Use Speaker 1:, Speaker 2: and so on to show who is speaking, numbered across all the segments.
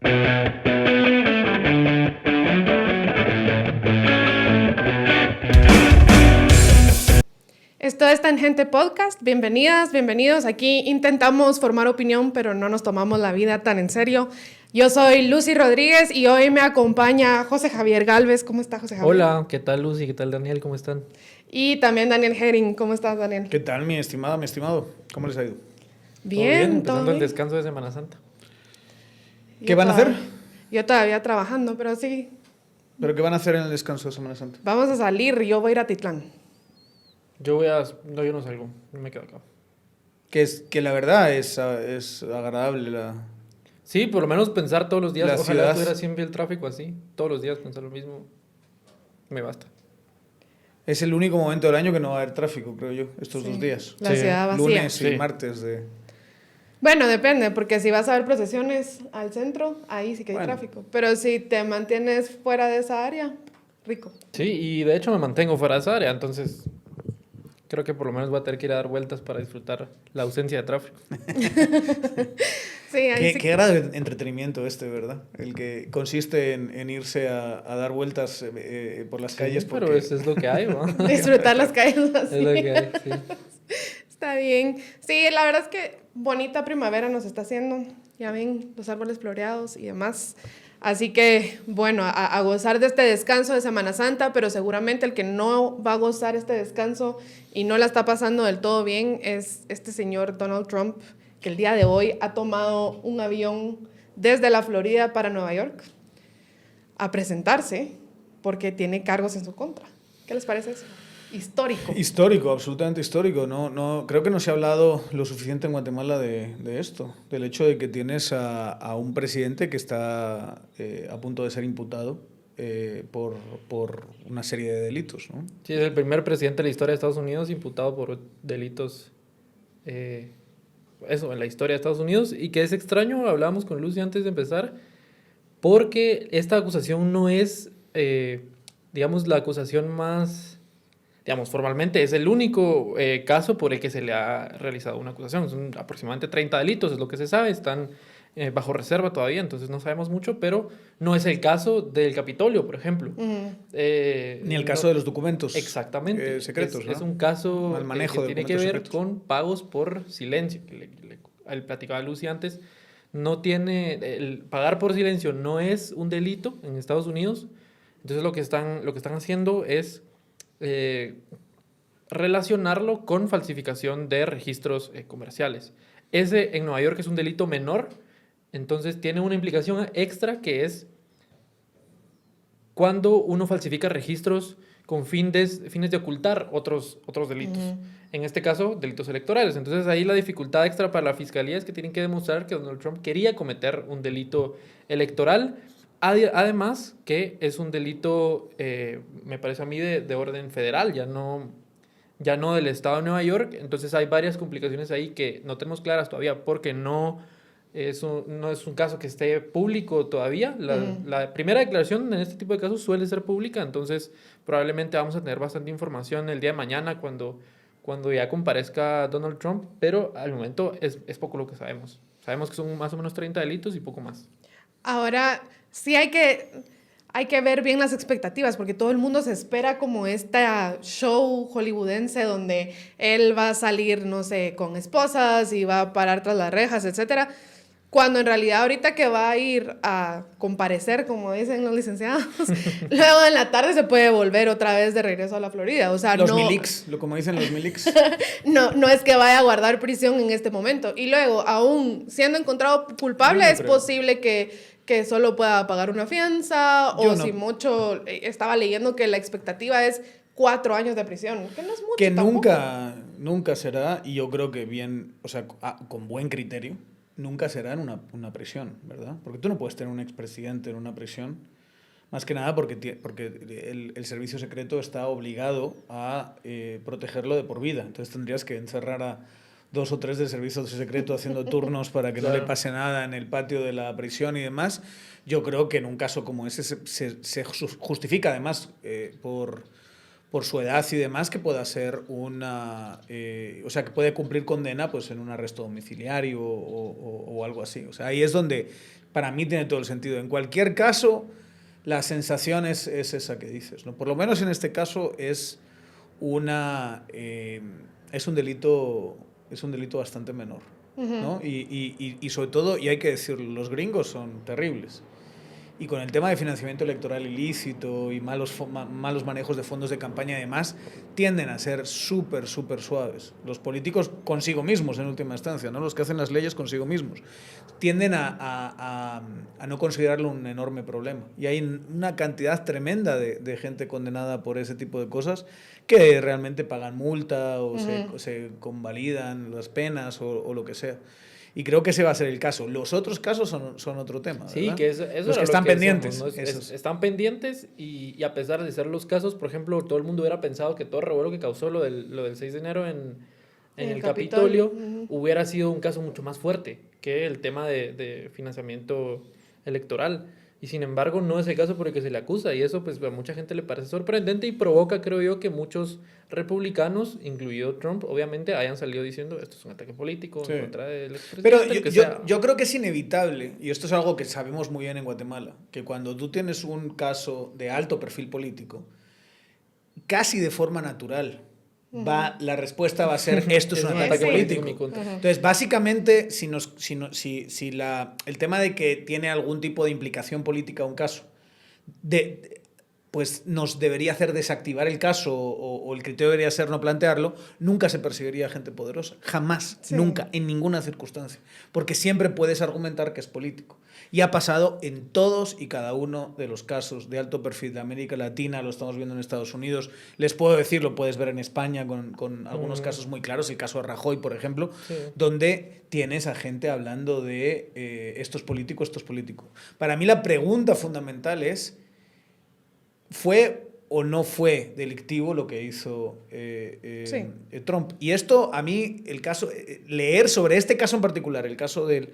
Speaker 1: Esto es Tangente Podcast. Bienvenidas, bienvenidos. Aquí intentamos formar opinión, pero no nos tomamos la vida tan en serio. Yo soy Lucy Rodríguez y hoy me acompaña José Javier Galvez. ¿Cómo está, José Javier?
Speaker 2: Hola, ¿qué tal Lucy? ¿Qué tal Daniel? ¿Cómo están?
Speaker 1: Y también Daniel Herring. ¿Cómo estás, Daniel?
Speaker 3: ¿Qué tal, mi estimada, mi estimado? ¿Cómo les ha ido?
Speaker 1: Bien,
Speaker 2: empezando
Speaker 1: todo
Speaker 2: el
Speaker 1: bien.
Speaker 2: descanso de Semana Santa.
Speaker 3: ¿Qué van a hacer?
Speaker 1: Yo todavía trabajando, pero sí.
Speaker 3: ¿Pero qué van a hacer en el descanso de Semana Santa?
Speaker 1: Vamos a salir. Yo voy a ir a Titlán.
Speaker 2: No, yo no salgo, yo me quedo acá.
Speaker 3: Que la verdad es agradable
Speaker 2: Sí, por lo menos pensar todos los días.
Speaker 3: La
Speaker 2: Ojalá
Speaker 3: ciudad.
Speaker 2: tuviera siempre el tráfico así. Todos los días pensar lo mismo. Me basta.
Speaker 3: Es el único momento del año que no va a haber tráfico, creo yo, estos
Speaker 1: Sí.
Speaker 3: 2 días.
Speaker 1: La
Speaker 2: Sí.
Speaker 1: ciudad vacía.
Speaker 3: Lunes
Speaker 2: Sí.
Speaker 3: y martes de...
Speaker 1: Bueno, depende, porque si vas a ver procesiones al centro, ahí sí que hay
Speaker 3: Bueno.
Speaker 1: tráfico. Pero si te mantienes fuera de esa área, rico.
Speaker 2: Sí, y de hecho me mantengo fuera de esa área, entonces creo que por lo menos voy a tener que ir a dar vueltas para disfrutar la ausencia de tráfico.
Speaker 1: Sí, ahí sí.
Speaker 3: Qué grado de entretenimiento ¿verdad? El que consiste en irse a dar vueltas por las calles.
Speaker 2: Sí, pero
Speaker 3: porque-
Speaker 2: eso es lo que hay, ¿no?
Speaker 1: Disfrutar las calles así.
Speaker 2: Es lo que hay, sí.
Speaker 1: Está bien. Sí, la verdad es que bonita primavera nos está haciendo. Ya ven, los árboles floreados y demás. Así que, bueno, a gozar de este descanso de Semana Santa, pero seguramente el que no va a gozar este descanso y no la está pasando del todo bien es este señor Donald Trump, que el día de hoy ha tomado un avión desde la Florida para Nueva York a presentarse porque tiene cargos en su contra. ¿Qué les parece eso? Histórico.
Speaker 3: Histórico, absolutamente histórico. Creo que no se ha hablado lo suficiente en Guatemala de esto, del hecho de que tienes a un presidente que está a punto de ser imputado por una serie de delitos, ¿no?
Speaker 2: Sí, es el primer presidente de la historia de Estados Unidos imputado por delitos, en la historia de Estados Unidos, y que es extraño, hablábamos con Lucy antes de empezar, porque esta acusación no es, digamos, la acusación más, digamos, formalmente es el único caso por el que se le ha realizado una acusación. Son aproximadamente 30 delitos, es lo que se sabe, están bajo reserva todavía, entonces no sabemos mucho, pero no es el caso del Capitolio, por ejemplo.
Speaker 1: Ujú.
Speaker 3: Ni el caso de los documentos
Speaker 2: Exactamente.
Speaker 3: secretos, ¿no?
Speaker 2: Es un caso
Speaker 3: Mal manejo
Speaker 2: que
Speaker 3: de
Speaker 2: tiene que
Speaker 3: documentos
Speaker 2: ver
Speaker 3: secretos.
Speaker 2: con pagos por silencio. El platicaba Lucy antes. No tiene, el pagar por silencio no es un delito en Estados Unidos. Entonces lo que están haciendo es relacionarlo con falsificación de registros comerciales. Ese en Nueva York es un delito menor, entonces tiene una implicación extra que es cuando uno falsifica registros con fines de ocultar otros delitos.
Speaker 1: Ujú.
Speaker 2: En este caso, delitos electorales. Entonces ahí la dificultad extra para la fiscalía es que tienen que demostrar que Donald Trump quería cometer un delito electoral. Además que es un delito, me parece a mí, de orden federal, ya no del estado de Nueva York. Entonces hay varias complicaciones ahí que no tenemos claras todavía porque no es un caso que esté público todavía. La primera declaración en este tipo de casos suele ser pública, entonces probablemente vamos a tener bastante información el día de mañana cuando ya comparezca Donald Trump, pero al momento es poco lo que sabemos. Sabemos que son más o menos 30 delitos y poco más.
Speaker 1: Ahora, sí hay que ver bien las expectativas, porque todo el mundo se espera como este show hollywoodense donde él va a salir, no sé, con esposas y va a parar tras las rejas, etcétera. Cuando en realidad ahorita que va a ir a comparecer, como dicen los licenciados, luego en la tarde se puede volver otra vez de regreso a la Florida. O sea,
Speaker 3: Los
Speaker 1: no,
Speaker 3: Milix, como dicen los Milix.
Speaker 1: no es que vaya a guardar prisión en este momento. Y luego, aún siendo encontrado culpable,
Speaker 3: Yo no
Speaker 1: es
Speaker 3: creo.
Speaker 1: posible que solo pueda pagar una fianza,
Speaker 3: Yo
Speaker 1: o
Speaker 3: no.
Speaker 1: si mucho, estaba leyendo que la expectativa es 4 años de prisión, que no es mucho
Speaker 3: Que
Speaker 1: tampoco.
Speaker 3: nunca será, y yo creo que bien, o sea, con buen criterio, nunca será en una prisión, ¿verdad? Porque tú no puedes tener un expresidente en una prisión, más que nada porque el servicio secreto está obligado a protegerlo de por vida. Entonces tendrías que encerrar a 2 o 3 del servicio secreto haciendo turnos para que no le pase nada en el patio de la prisión y demás. Yo creo que en un caso como ese se justifica además por su edad y demás, que pueda ser o sea, que puede cumplir condena pues en un arresto domiciliario o algo así. O sea, ahí es donde para mí tiene todo el sentido. En cualquier caso, la sensación es esa que dices, ¿no? Por lo menos en este caso es es un delito bastante menor, ¿no? Y sobre todo, y hay que decirlo, los gringos son terribles. Y con el tema de financiamiento electoral ilícito y malos manejos de fondos de campaña y demás, tienden a ser súper suaves. Los políticos consigo mismos, en última instancia, ¿no? Los que hacen las leyes consigo mismos, tienden a no considerarlo un enorme problema. Y hay una cantidad tremenda de gente condenada por ese tipo de cosas que realmente pagan multa o se convalidan las penas o lo que sea. Y creo que ese va a ser el caso. Los otros casos son otro tema, ¿verdad?
Speaker 2: Sí, que eso
Speaker 3: los que están pendientes.
Speaker 2: Decíamos, ¿no? Están pendientes y a pesar de ser los casos, por ejemplo, todo el mundo hubiera pensado que todo el revuelo que causó lo del 6 de enero en el Capitolio hubiera sido un caso mucho más fuerte que el tema de financiamiento electoral. Y sin embargo, no es el caso por el que se le acusa. Y eso, pues, a mucha gente le parece sorprendente y provoca, creo yo, que muchos republicanos, incluido Trump, obviamente, hayan salido diciendo esto es un ataque político en contra del expresidente.
Speaker 3: Pero yo creo que es inevitable, y esto es algo que sabemos muy bien en Guatemala, que cuando tú tienes un caso de alto perfil político, casi de forma natural, la respuesta va a ser esto es un ataque político. Entonces, básicamente, el tema de que tiene algún tipo de implicación política un caso, pues nos debería hacer desactivar el caso o el criterio debería ser no plantearlo, nunca se perseguiría a gente poderosa. Jamás, nunca, en ninguna circunstancia. Porque siempre puedes argumentar que es político. Y ha pasado en todos y cada uno de los casos de alto perfil de América Latina, lo estamos viendo en Estados Unidos, les puedo decir, lo puedes ver en España con algunos casos muy claros, el caso de Rajoy, por ejemplo, donde tienes a gente hablando de esto es político. Para mí la pregunta fundamental es, ¿fue o no fue delictivo lo que hizo Trump? Y esto, a mí, leer sobre este caso en particular, el caso del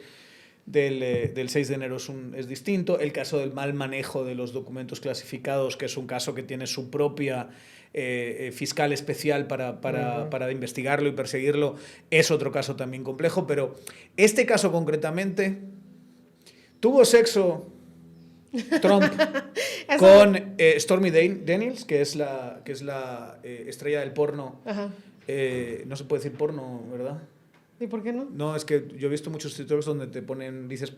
Speaker 3: 6 de enero es distinto, el caso del mal manejo de los documentos clasificados, que es un caso que tiene su propia fiscal especial para investigarlo y perseguirlo, es otro caso también complejo, pero este caso concretamente, ¿tuvo sexo Trump con Stormy Daniels, que es la estrella del porno? No se puede decir porno, ¿verdad?
Speaker 1: ¿Y por qué no?
Speaker 3: No, es que yo he visto muchos TikToks donde te ponen, dices,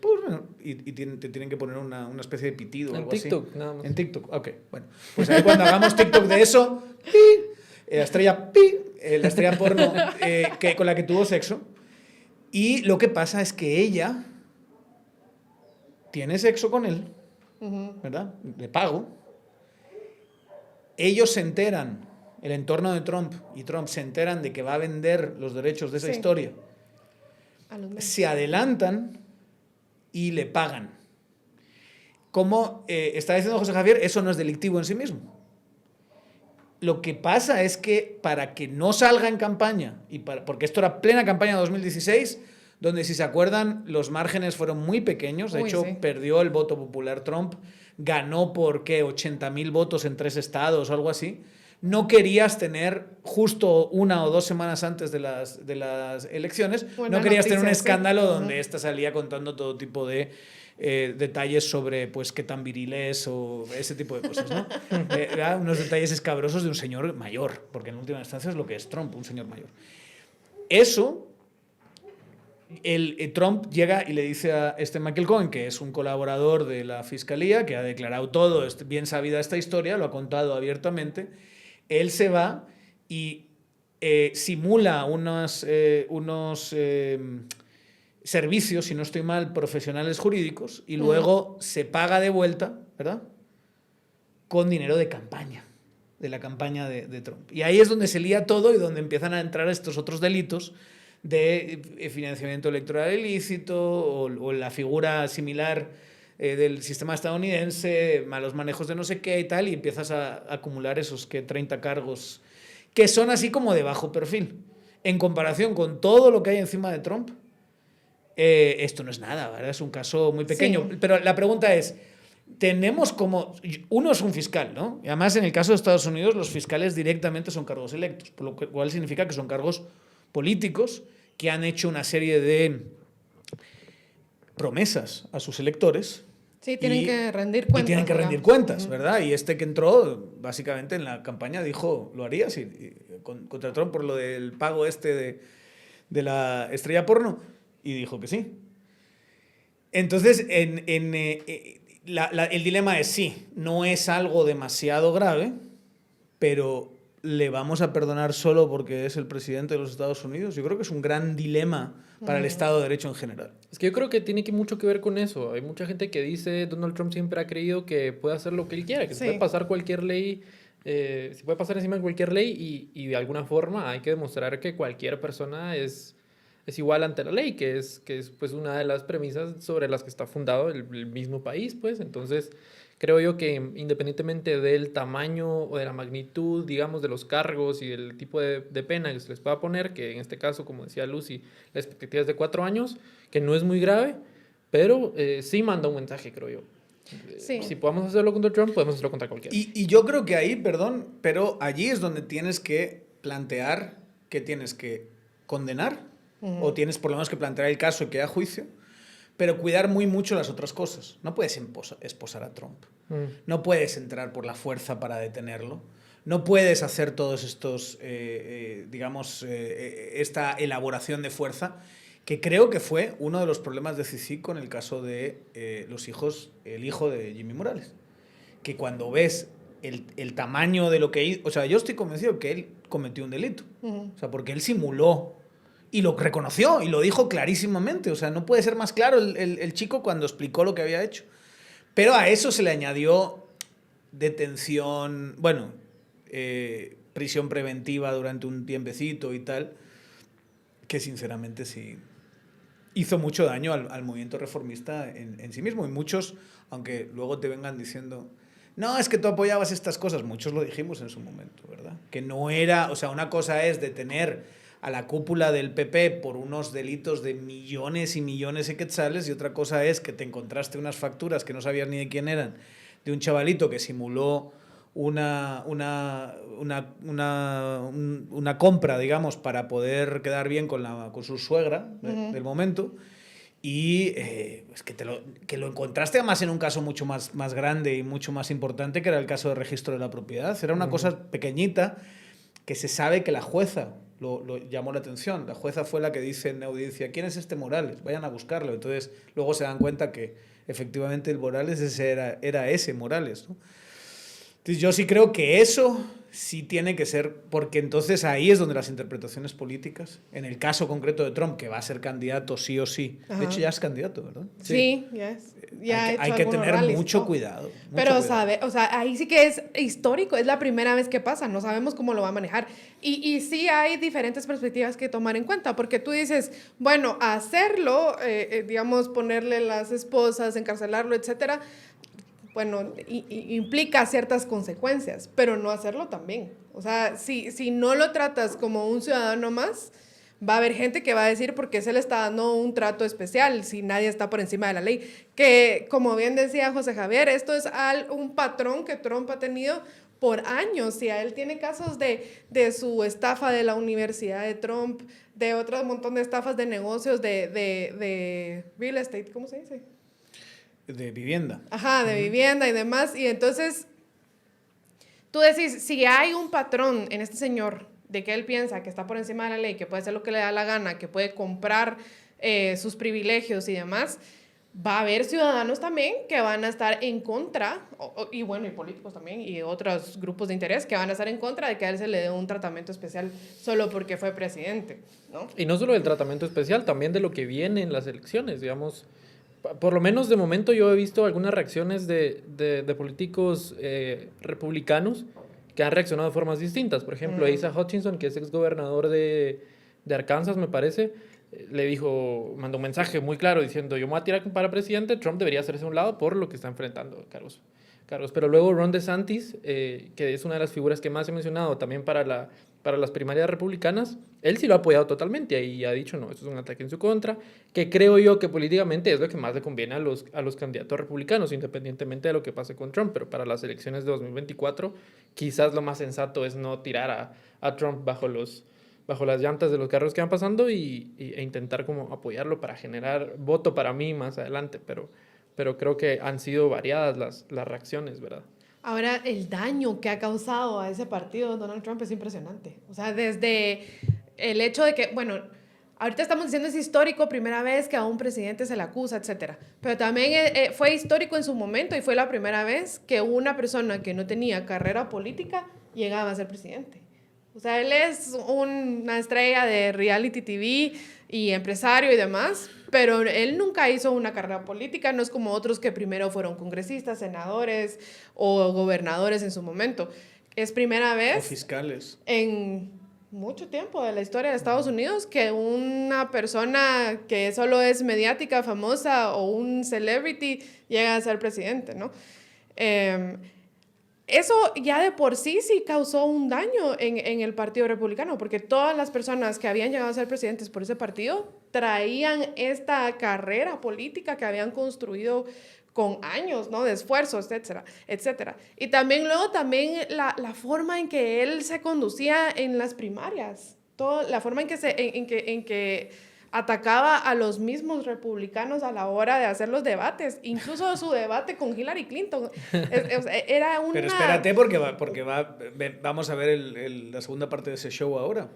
Speaker 3: y te tienen que poner una especie de pitido o algo así. En TikTok, nada más. En TikTok, ok. Bueno, pues ahí cuando hagamos TikTok de eso, la estrella porno con la que tuvo sexo. Y lo que pasa es que ella tiene sexo con él, ¿verdad? De pago. Ellos se enteran, el entorno de Trump y Trump se enteran de que va a vender los derechos de esa historia. Se adelantan y le pagan. Como está diciendo José Javier, eso no es delictivo en sí mismo. Lo que pasa es que para que no salga en campaña, porque esto era plena campaña de 2016, donde, si se acuerdan, los márgenes fueron muy pequeños. De hecho, perdió el voto popular Trump, ganó por, ¿qué?, 80,000 votos en 3 estados o algo así. No querías tener, justo 1 o 2 semanas antes de las elecciones, no querías tener un escándalo donde esta salía contando todo tipo de detalles sobre, pues, qué tan viril es o ese tipo de cosas, ¿no? Unos detalles escabrosos de un señor mayor, porque en última instancia es lo que es Trump, un señor mayor. Eso, Trump llega y le dice a Michael Cohen, que es un colaborador de la fiscalía, que ha declarado todo, bien sabida esta historia, lo ha contado abiertamente. Él se va y simula unos servicios, si no estoy mal, profesionales jurídicos, y luego se paga de vuelta, ¿verdad?, con dinero de campaña, de la campaña de Trump. Y ahí es donde se lía todo y donde empiezan a entrar estos otros delitos de financiamiento electoral ilícito o la figura similar del sistema estadounidense, malos manejos de no sé qué y tal, y empiezas a acumular esos 30 cargos que son así como de bajo perfil. En comparación con todo lo que hay encima de Trump, esto no es nada, ¿verdad? Es un caso muy pequeño. Sí. Pero la pregunta es, tenemos como... Uno es un fiscal, ¿no? Y además, en el caso de Estados Unidos, los fiscales directamente son cargos electos, por lo cual significa que son cargos políticos que han hecho una serie de promesas a sus electores.
Speaker 1: Sí, tienen que rendir cuentas.
Speaker 3: Y tienen que rendir cuentas, ¿verdad? Y este que entró, básicamente en la campaña dijo, lo haría contra Trump por lo del pago de la estrella porno, y dijo que sí. Entonces, el dilema es sí, no es algo demasiado grave, pero ¿le vamos a perdonar solo porque es el presidente de los Estados Unidos? Yo creo que es un gran dilema para el Estado de Derecho en general.
Speaker 2: Es que yo creo que tiene mucho que ver con eso. Hay mucha gente que dice, Donald Trump siempre ha creído que puede hacer lo que él quiera, que se puede pasar cualquier ley, se puede pasar encima de cualquier ley y de alguna forma hay que demostrar que cualquier persona es igual ante la ley, que es pues una de las premisas sobre las que está fundado el mismo país, pues. Entonces, creo yo que independientemente del tamaño o de la magnitud, digamos, de los cargos y del tipo de pena que se les pueda poner, que en este caso, como decía Lucy, la expectativa es de 4 años, que no es muy grave, pero sí manda un mensaje, creo yo.
Speaker 1: Sí.
Speaker 2: Si podemos hacerlo contra Trump, podemos hacerlo contra cualquiera.
Speaker 3: Y yo creo que ahí, perdón, pero allí es donde tienes que plantear que tienes que condenar, o tienes por lo menos que plantear el caso y que haya juicio, pero cuidar muy mucho las otras cosas. No puedes esposar a Trump. No puedes entrar por la fuerza para detenerlo. No puedes hacer todos estos, esta elaboración de fuerza, que creo que fue uno de los problemas de Cicic con el caso de el hijo de Jimmy Morales. Que cuando ves el tamaño de lo que hizo... O sea, yo estoy convencido que él cometió un delito. O sea, porque él simuló y lo reconoció y lo dijo clarísimamente. O sea, no puede ser más claro el chico cuando explicó lo que había hecho. Pero a eso se le añadió detención, prisión preventiva durante un tiempecito y tal, que sinceramente sí hizo mucho daño al movimiento reformista en sí mismo. Y muchos, aunque luego te vengan diciendo, no, es que tú apoyabas estas cosas, muchos lo dijimos en su momento, ¿verdad? Que no era, o sea, una cosa es detener a la cúpula del PP por unos delitos de millones y millones de quetzales, y otra cosa es que te encontraste unas facturas que no sabías ni de quién eran, de un chavalito que simuló una compra, digamos, para poder quedar bien con su suegra del momento, y es que lo encontraste además en un caso mucho más grande y mucho más importante, que era el caso de registro de la propiedad. Era una cosa pequeñita que se sabe que la jueza lo llamó la atención. La jueza fue la que dice en la audiencia, ¿quién es este Morales? Vayan a buscarlo. Entonces, luego se dan cuenta que efectivamente el Morales era ese Morales, ¿no? Entonces, yo sí creo que eso sí tiene que ser, porque entonces ahí es donde las interpretaciones políticas, en el caso concreto de Trump, que va a ser candidato sí o sí, de hecho ya es candidato, ¿verdad?
Speaker 1: Sí, ya
Speaker 3: hay que tener rallies, mucho cuidado.
Speaker 1: Pero, o sea, ahí sí que es histórico, es la primera vez que pasa, no sabemos cómo lo va a manejar. Y sí hay diferentes perspectivas que tomar en cuenta, porque tú dices, bueno, hacerlo, digamos, ponerle las esposas, encarcelarlo, etcétera, bueno, implica ciertas consecuencias, pero no hacerlo también. O sea, si no lo tratas como un ciudadano más, va a haber gente que va a decir por qué se le está dando un trato especial si nadie está por encima de la ley. Que, como bien decía José Javier, esto es un patrón que Trump ha tenido por años. Y a él tiene casos de su estafa de la Universidad de Trump, de otro montón de estafas de negocios, de real estate, ¿cómo se dice?
Speaker 3: De vivienda.
Speaker 1: Ajá, de vivienda y demás. Y entonces, tú decís, si hay un patrón en este señor de que él piensa que está por encima de la ley, que puede hacer lo que le da la gana, que puede comprar sus privilegios y demás, va a haber ciudadanos también que van a estar en contra, y políticos también, y otros grupos de interés que van a estar en contra de que a él se le dé un tratamiento especial solo porque fue presidente, ¿no?
Speaker 2: Y no solo del tratamiento especial, también de lo que viene en las elecciones, digamos. Por lo menos de momento yo he visto algunas reacciones de políticos republicanos que han reaccionado de formas distintas. Por ejemplo, Asa Hutchinson, que es exgobernador de Arkansas, me parece, mandó un mensaje muy claro diciendo, yo me voy a tirar para presidente, Trump debería hacerse a un lado por lo que está enfrentando, cargos. Pero luego Ron DeSantis, que es una de las figuras que más he mencionado también para para las primarias republicanas, él sí lo ha apoyado totalmente y ha dicho, no, esto es un ataque en su contra, que creo yo que políticamente es lo que más le conviene a los candidatos republicanos, independientemente de lo que pase con Trump, pero para las elecciones de 2024 quizás lo más sensato es no tirar a Trump bajo las llantas de los carros que van pasando e intentar como apoyarlo para generar voto para mí más adelante, pero creo que han sido variadas las reacciones, ¿verdad?
Speaker 1: Ahora, el daño que ha causado a ese partido Donald Trump es impresionante. O sea, desde el hecho de que, bueno, ahorita estamos diciendo es histórico, primera vez que a un presidente se le acusa, etcétera. Pero también fue histórico en su momento y fue la primera vez que una persona que no tenía carrera política llegaba a ser presidente. O sea, él es una estrella de reality TV y empresario y demás, pero él nunca hizo una carrera política, no es como otros que primero fueron congresistas, senadores o gobernadores en su momento. Es primera vez...
Speaker 3: O fiscales.
Speaker 1: En mucho tiempo de la historia de Estados Unidos que una persona que solo es mediática, famosa o un celebrity llega a ser presidente, ¿no? Eso ya de por sí causó un daño en el Partido Republicano, porque todas las personas que habían llegado a ser presidentes por ese partido traían esta carrera política que habían construido con años, ¿no? De esfuerzos, etcétera, etcétera. Y también luego la forma en que él se conducía en las primarias, la forma en que atacaba a los mismos republicanos a la hora de hacer los debates, incluso su debate con Hillary Clinton. Era una...
Speaker 3: Pero espérate porque vamos a ver la segunda parte de ese show ahora.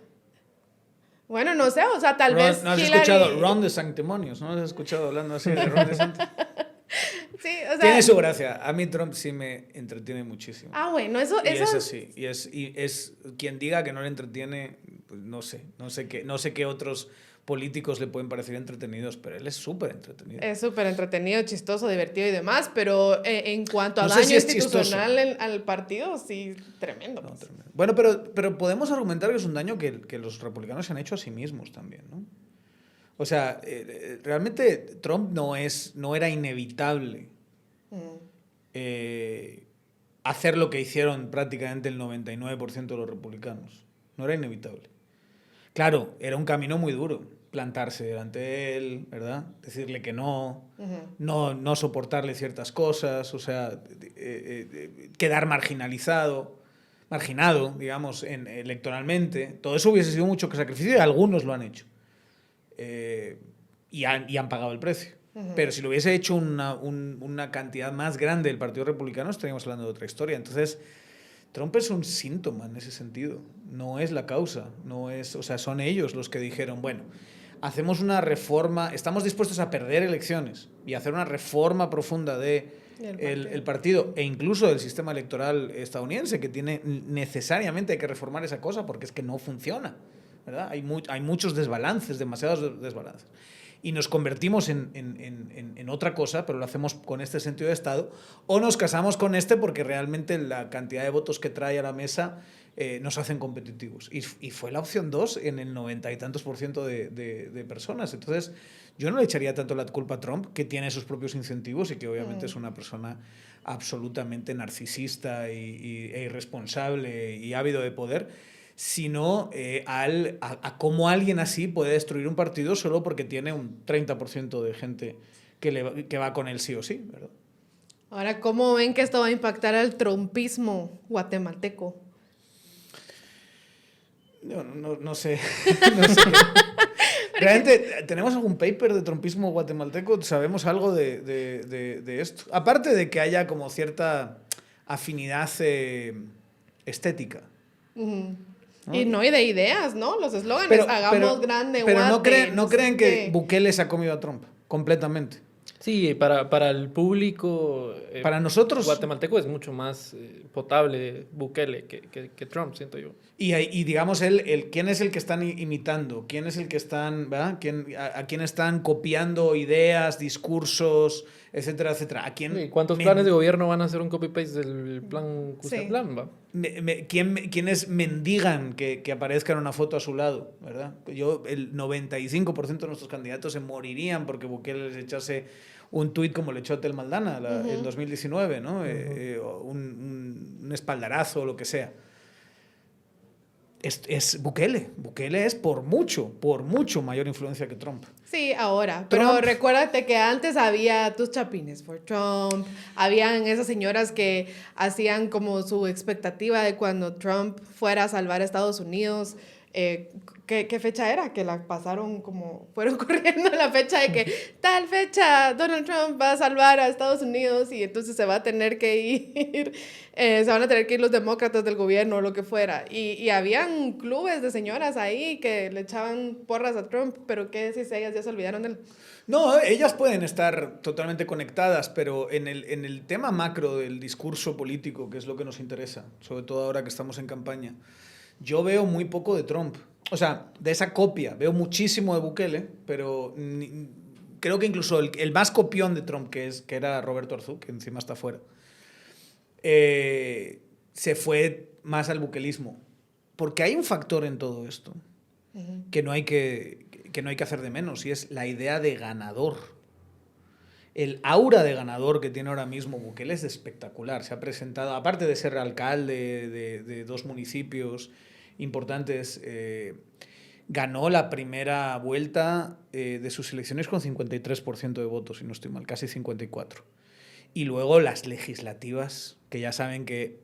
Speaker 1: Bueno, no sé, o sea, tal vez
Speaker 3: ¿No has
Speaker 1: Hillary...
Speaker 3: escuchado Ron DeSanctimonious? ¿No has escuchado hablando así de Ron DeSanctimonious?
Speaker 1: Sí, o sea...
Speaker 3: Tiene su gracia. A mí Trump sí me entretiene muchísimo.
Speaker 1: Ah, bueno, eso...
Speaker 3: Y es así. Y es quien diga que no le entretiene, pues no sé qué otros políticos le pueden parecer entretenidos, pero él es súper entretenido.
Speaker 1: Es súper entretenido, chistoso, divertido y demás, pero en cuanto a
Speaker 3: No sé
Speaker 1: daño
Speaker 3: si es
Speaker 1: institucional al partido, sí, tremendo.
Speaker 3: No,
Speaker 1: Pues.
Speaker 3: tremendo. Bueno, pero podemos argumentar que es un daño que los republicanos se han hecho a sí mismos también, ¿no? O sea, realmente Trump no era inevitable hacer lo que hicieron prácticamente el 99% de los republicanos. No era inevitable. Claro, era un camino muy duro. Plantarse delante de él, ¿verdad? Decirle que no, no soportarle ciertas cosas, o sea, quedar marginado, digamos, electoralmente. Todo eso hubiese sido mucho sacrificio y algunos lo han hecho. Y han pagado el precio. Pero si lo hubiese hecho una cantidad más grande del Partido Republicano, estaríamos hablando de otra historia. Entonces, Trump es un síntoma en ese sentido, no es la causa, o sea, son ellos los que dijeron, bueno, hacemos una reforma, estamos dispuestos a perder elecciones y hacer una reforma profunda del partido e incluso del sistema electoral estadounidense, que necesariamente hay que reformar esa cosa porque es que no funciona, ¿verdad? Hay muchos desbalances, demasiados desbalances. Y nos convertimos en otra cosa, pero lo hacemos con este sentido de Estado, o nos casamos con porque realmente la cantidad de votos que trae a la mesa nos hacen competitivos. Y fue la opción 2 en el 90 y tantos % de personas. Entonces, yo no le echaría tanto la culpa a Trump, que tiene sus propios incentivos y que obviamente es una persona absolutamente narcisista e irresponsable y ávido de poder, sino a cómo alguien así puede destruir un partido solo porque tiene un 30% de gente que va con él sí o sí, ¿verdad?
Speaker 1: Ahora, ¿cómo ven que esto va a impactar al trumpismo guatemalteco?
Speaker 3: No sé. ¿Realmente tenemos algún paper de trumpismo guatemalteco? ¿Sabemos algo de esto? Aparte de que haya como cierta afinidad estética.
Speaker 1: ¿No? Y de ideas, ¿no? Los eslóganes, hagamos grande Guate.
Speaker 3: Pero no creen que Bukele se ha comido a Trump completamente.
Speaker 2: Sí, para el público
Speaker 3: para nosotros
Speaker 2: guatemalteco es mucho más potable Bukele que Trump, siento yo.
Speaker 3: Y digamos, ¿quién es el que están imitando? ¿Quién es el que están, ¿verdad? ¿A quién están copiando ideas, discursos, etcétera, etcétera? ¿A quién
Speaker 2: ¿Cuántos planes de gobierno van a hacer un copy-paste del plan Cuscatlán, va?
Speaker 3: ¿Quiénes mendigan que aparezca en una foto a su lado, ¿verdad? El 95% de nuestros candidatos se morirían porque Bukele les echase un tuit como le echó a Tel Maldana en 2019, ¿no? Un espaldarazo o lo que sea. es Bukele. Bukele es por mucho mayor influencia que Trump.
Speaker 1: Sí, ahora. Pero recuérdate que antes había tus chapines for Trump, habían esas señoras que hacían como su expectativa de cuando Trump fuera a salvar a Estados Unidos. ¿Qué fecha era? Que la pasaron como, fueron corriendo la fecha de que tal fecha Donald Trump va a salvar a Estados Unidos y entonces se va a tener que ir, se van a tener que ir los demócratas del gobierno o lo que fuera. Y habían clubes de señoras ahí que le echaban porras a Trump, pero ¿qué decís? Ellas ya se olvidaron del...
Speaker 3: No, ellas pueden estar totalmente conectadas, pero en el tema macro del discurso político, que es lo que nos interesa, sobre todo ahora que estamos en campaña, yo veo muy poco de Trump. O sea, de esa copia. Veo muchísimo de Bukele, pero creo que incluso el más copión de Trump, que era Roberto Arzú, que encima está fuera, se fue más al bukelismo. Porque hay un factor en todo esto que no hay que hacer de menos, y es la idea de ganador. El aura de ganador que tiene ahora mismo Bukele es espectacular. Se ha presentado, aparte de ser alcalde de 2 municipios importantes, ganó la primera vuelta de sus elecciones con 53% de votos, si no estoy mal, casi 54%. Y luego las legislativas, que ya saben que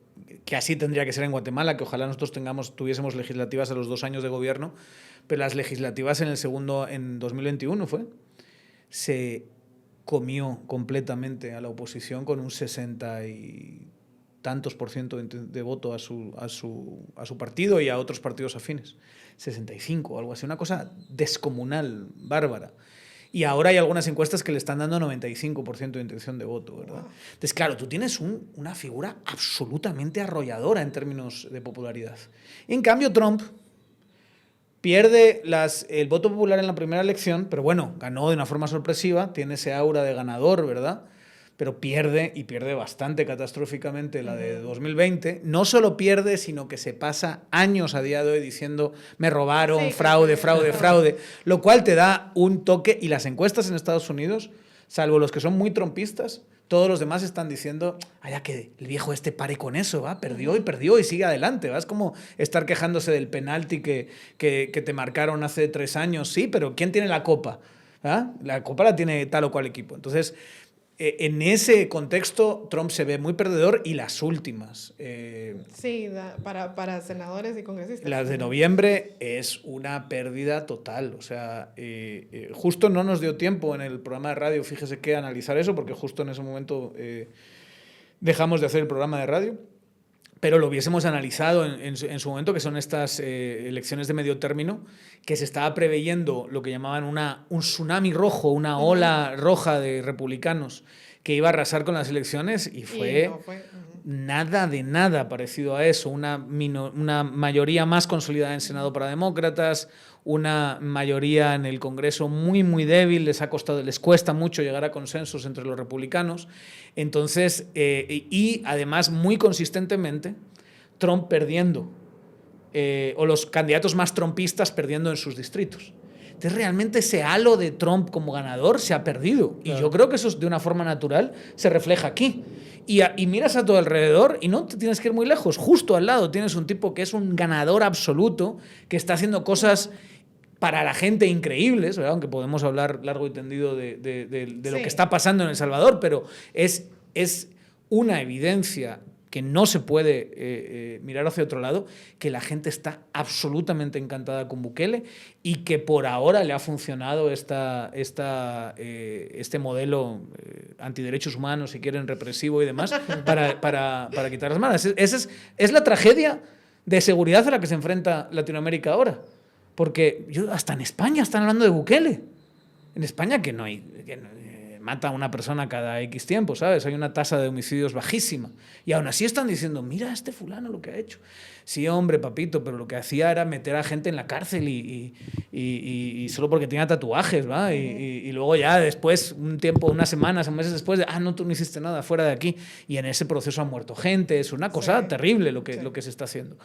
Speaker 3: así tendría que ser en Guatemala, que ojalá nosotros tuviésemos legislativas a los 2 años de gobierno, pero las legislativas en 2021 se comió completamente a la oposición con un 60 y tantos % de voto a su partido y a otros partidos afines. 65 o algo así, una cosa descomunal, bárbara. Y ahora hay algunas encuestas que le están dando 95% de intención de voto, ¿verdad? Entonces, claro, tú tienes una figura absolutamente arrolladora en términos de popularidad. En cambio, Trump pierde el voto popular en la primera elección, pero bueno, ganó de una forma sorpresiva, tiene ese aura de ganador, ¿verdad? Pero pierde, y pierde bastante catastróficamente la de 2020. No solo pierde, sino que se pasa años a día de hoy diciendo me robaron, sí, fraude, lo cual te da un toque. Y las encuestas en Estados Unidos, salvo los que son muy trumpistas, todos los demás están diciendo, ya que el viejo pare con eso, ¿va? Perdió y sigue adelante, ¿va? Es como estar quejándose del penalti que te marcaron hace 3 años. Sí, pero ¿quién tiene la copa? ¿Ah? La copa la tiene tal o cual equipo. Entonces, en ese contexto, Trump se ve muy perdedor, y las últimas.
Speaker 1: Sí, para senadores y congresistas.
Speaker 3: Las de noviembre es una pérdida total. O sea, justo no nos dio tiempo en el programa de radio, fíjese que analizar eso, porque justo en ese momento dejamos de hacer el programa de radio. Pero lo hubiésemos analizado en su momento, que son estas elecciones de medio término, que se estaba preveyendo lo que llamaban un tsunami rojo, una ola roja de republicanos que iba a arrasar con las elecciones, y fue nada de nada parecido a eso. Una mayoría más consolidada en Senado para demócratas, una mayoría en el Congreso muy, muy débil, les cuesta mucho llegar a consensos entre los republicanos. Entonces, y además muy consistentemente, Trump perdiendo, o los candidatos más trumpistas perdiendo en sus distritos. Entonces, realmente ese halo de Trump como ganador se ha perdido. Claro. Y yo creo que eso de una forma natural se refleja aquí. Y miras a tu alrededor y no te tienes que ir muy lejos. Justo al lado tienes un tipo que es un ganador absoluto, que está haciendo cosas para la gente increíbles, ¿verdad? Aunque podemos hablar largo y tendido de lo que está pasando en El Salvador, pero es una evidencia que no se puede mirar hacia otro lado, que la gente está absolutamente encantada con Bukele, y que por ahora le ha funcionado este modelo antiderechos humanos, si quieren, represivo y demás, para quitar las manos. Esa es la tragedia de seguridad a la que se enfrenta Latinoamérica ahora. Porque hasta en España están hablando de Bukele. En España que mata a una persona cada X tiempo, ¿sabes? Hay una tasa de homicidios bajísima. Y aún así están diciendo, mira este fulano lo que ha hecho. Sí, hombre, papito, pero lo que hacía era meter a gente en la cárcel y solo porque tenía tatuajes, ¿va? Y luego ya después, un tiempo, unas semanas, meses después, no, tú no hiciste nada, fuera de aquí. Y en ese proceso ha muerto gente. Es una cosa terrible lo que se está haciendo.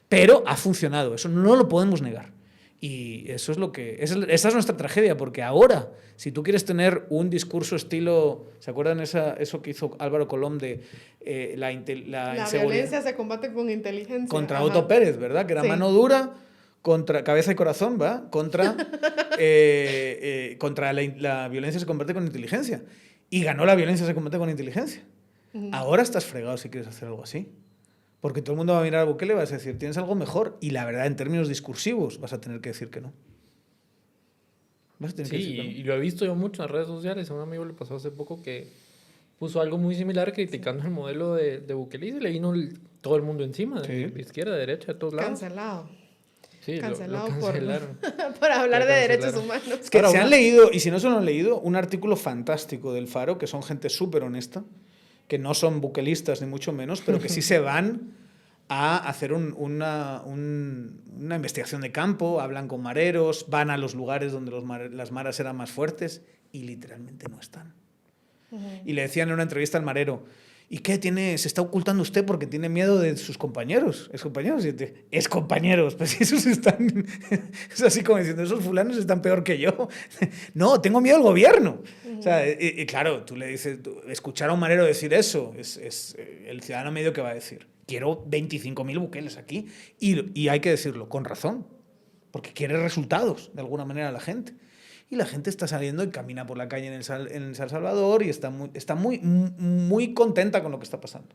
Speaker 3: Pero ha funcionado, eso no lo podemos negar. Y eso es lo que... Esa es nuestra tragedia, porque ahora, si tú quieres tener un discurso estilo... ¿Se acuerdan eso que hizo Álvaro Colom de la
Speaker 1: La
Speaker 3: inseguridad?
Speaker 1: violencia se combate con inteligencia.
Speaker 3: Contra
Speaker 1: Ajá.
Speaker 3: Otto Pérez, ¿verdad? Que era
Speaker 1: Sí.
Speaker 3: mano dura, contra cabeza y corazón, ¿va? Contra la violencia se combate con inteligencia. Y ganó la violencia se combate con inteligencia. Ahora estás fregado si quieres hacer algo así. Porque todo el mundo va a mirar a Bukele y vas a decir, tienes algo mejor. Y la verdad, en términos discursivos, vas a tener que decir que no. Vas a tener que
Speaker 2: Sí,
Speaker 3: decir que no.
Speaker 2: y lo he visto yo mucho en redes sociales. A un amigo le pasó hace poco que puso algo muy similar criticando el modelo de Bukele y se le vino todo el mundo encima, de izquierda, de derecha, de todos lados.
Speaker 1: Cancelado.
Speaker 2: Sí,
Speaker 1: Cancelado
Speaker 2: lo cancelaron.
Speaker 1: por hablar
Speaker 2: Lo
Speaker 1: de derechos
Speaker 2: cancelaron.
Speaker 1: humanos.
Speaker 3: Es que
Speaker 2: Ahora,
Speaker 3: se han
Speaker 2: una-
Speaker 3: leído, y si no se lo han leído, un artículo fantástico del Faro, que son gente súper honesta, que no son buquelistas ni mucho menos, pero que sí se van a hacer una investigación de campo, hablan con mareros, van a los lugares donde las maras eran más fuertes y literalmente no están. Y le decían en una entrevista al marero, ¿y qué tiene? ¿Se está ocultando usted porque tiene miedo de sus compañeros? ¿Es compañeros? Es compañeros, pues esos están... Es así como diciendo, esos fulanos están peor que yo. No, tengo miedo al gobierno. O sea, y claro, tú le dices, escuchar a un marero decir eso, es el ciudadano medio que va a decir, quiero 25.000 Bukeles aquí. Y hay que decirlo, con razón, porque quiere resultados, de alguna manera, la gente. Y la gente está saliendo y camina por la calle en El Salvador y está muy contenta con lo que está pasando.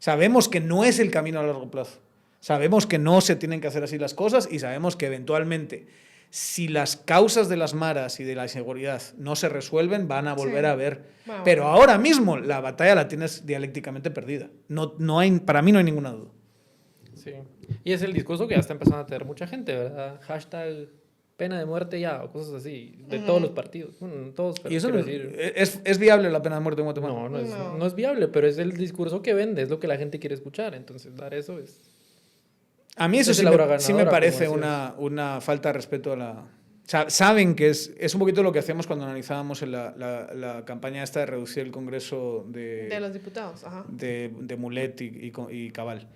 Speaker 3: Sabemos que no es el camino a largo plazo. Sabemos que no se tienen que hacer así las cosas y sabemos que eventualmente, si las causas de las maras y de la inseguridad no se resuelven, van a volver a ver.
Speaker 1: Bueno,
Speaker 3: Pero ahora mismo la batalla la tienes dialécticamente perdida. No hay, para mí no hay ninguna duda.
Speaker 2: Sí. Y es el discurso que ya está empezando a tener mucha gente, ¿verdad? Hashtag pena de muerte ya, o cosas así, de todos los partidos. Bueno, todos, pero
Speaker 3: ¿Y eso
Speaker 2: quiero
Speaker 3: no,
Speaker 2: decir...
Speaker 3: es viable la pena de muerte en Guatemala?
Speaker 2: No es viable, pero es el discurso que vende, es lo que la gente quiere escuchar. Entonces, dar eso es...
Speaker 3: A mí eso
Speaker 2: Es
Speaker 3: sí
Speaker 2: la
Speaker 3: me,
Speaker 2: hora
Speaker 3: sí me
Speaker 2: ganadora,
Speaker 3: parece
Speaker 2: como decías.
Speaker 3: una falta de respeto a la... Saben que es un poquito lo que hacíamos cuando analizábamos la campaña esta de reducir el Congreso
Speaker 1: De los diputados, ajá.
Speaker 3: de Mulet y Cabal.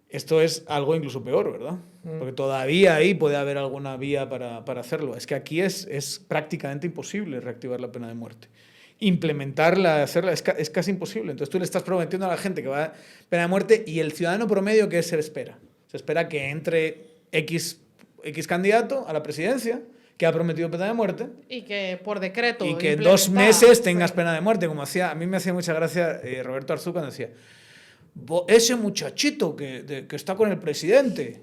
Speaker 3: Esto es algo incluso peor, ¿verdad? Porque todavía ahí puede haber alguna vía para hacerlo. Es que aquí es prácticamente imposible reactivar la pena de muerte. Implementarla, hacerla, es casi imposible. Entonces tú le estás prometiendo a la gente que va a pena de muerte y el ciudadano promedio, ¿qué se espera? Se espera que entre X candidato a la presidencia que ha prometido pena de muerte
Speaker 1: Y que por decreto.
Speaker 3: y que en 2
Speaker 1: implementada,
Speaker 3: meses tengas
Speaker 1: sí.
Speaker 3: pena de muerte. Como a mí me hacía mucha gracia Roberto Arzú cuando decía, ese muchachito que está con el presidente,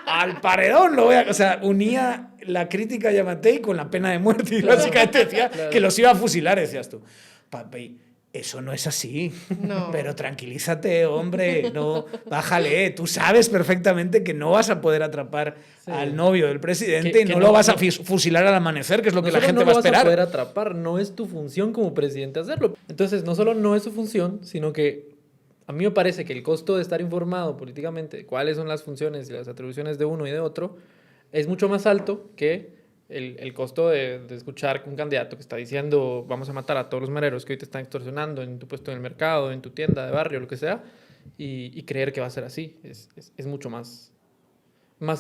Speaker 3: al paredón lo voy a... O sea, unía la crítica a Yamatei con la pena de muerte y básicamente decía que los iba a fusilar, decías tú. Papi, eso no es así.
Speaker 1: No.
Speaker 3: Pero tranquilízate, hombre, no, bájale. Tú sabes perfectamente que no vas a poder atrapar al novio del presidente
Speaker 2: Que
Speaker 3: y no
Speaker 2: no-
Speaker 3: lo vas a
Speaker 2: no-
Speaker 3: fusilar al amanecer, que es lo que la
Speaker 2: solo
Speaker 3: gente
Speaker 2: no
Speaker 3: va a
Speaker 2: lo vas
Speaker 3: esperar.
Speaker 2: poder atrapar, no es tu función como presidente hacerlo. Entonces, no solo no es su función, sino que a mí me parece que el costo de estar informado políticamente de cuáles son las funciones y las atribuciones de uno y de otro es mucho más alto que el costo de escuchar que un candidato que está diciendo vamos a matar a todos los mareros que hoy te están extorsionando en tu puesto en el mercado, en tu tienda de barrio, lo que sea, y creer que va a ser así. Es mucho más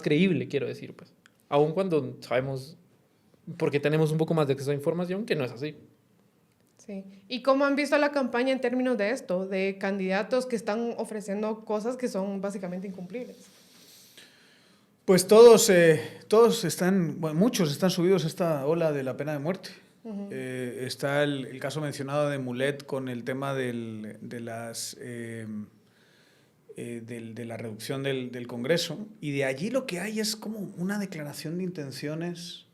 Speaker 2: creíble, quiero decir, pues. Aun cuando sabemos, porque tenemos un poco más de acceso a información, que no es así.
Speaker 1: Sí. ¿Y cómo han visto la campaña en términos de esto? De candidatos que están ofreciendo cosas que son básicamente incumplibles.
Speaker 3: Pues todos están, bueno, muchos están subidos a esta ola de la pena de muerte. Está el caso mencionado de Mulet con el tema de la reducción del Congreso. Y de allí lo que hay es como una declaración de intenciones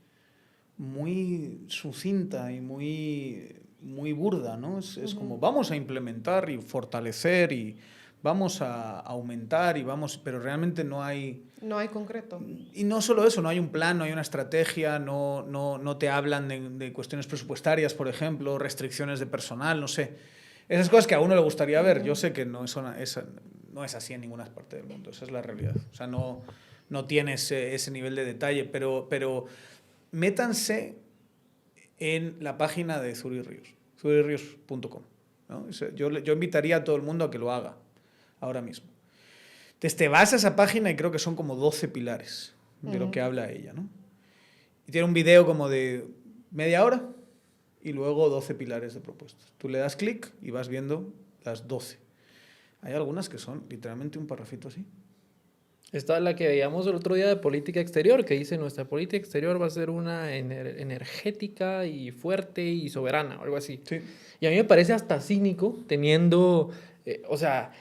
Speaker 3: muy sucinta y muy burda, ¿no? Es como vamos a implementar y fortalecer y vamos a aumentar pero realmente no hay...
Speaker 1: No hay concreto.
Speaker 3: Y no solo eso, no hay un plan, no hay una estrategia, no te hablan de cuestiones presupuestarias, por ejemplo, restricciones de personal, no sé. Esas cosas que a uno le gustaría ver. Yo sé que no es así en ninguna parte del mundo, esa es la realidad. O sea, no tiene ese nivel de detalle, pero métanse en la página de Zuri Ríos, zuriríos.com, ¿no? Yo invitaría a todo el mundo a que lo haga ahora mismo. Entonces te vas a esa página y creo que son como 12 pilares de lo que habla ella, ¿no? Y tiene un video como de media hora y luego 12 pilares de propuestas. Tú le das clic y vas viendo las 12. Hay algunas que son literalmente un parrafito así.
Speaker 2: Esta es la que veíamos el otro día de política exterior, que dice nuestra política exterior va a ser una energética y fuerte y soberana, o algo así.
Speaker 3: Sí.
Speaker 2: Y a mí me parece hasta cínico teniendo, o sea,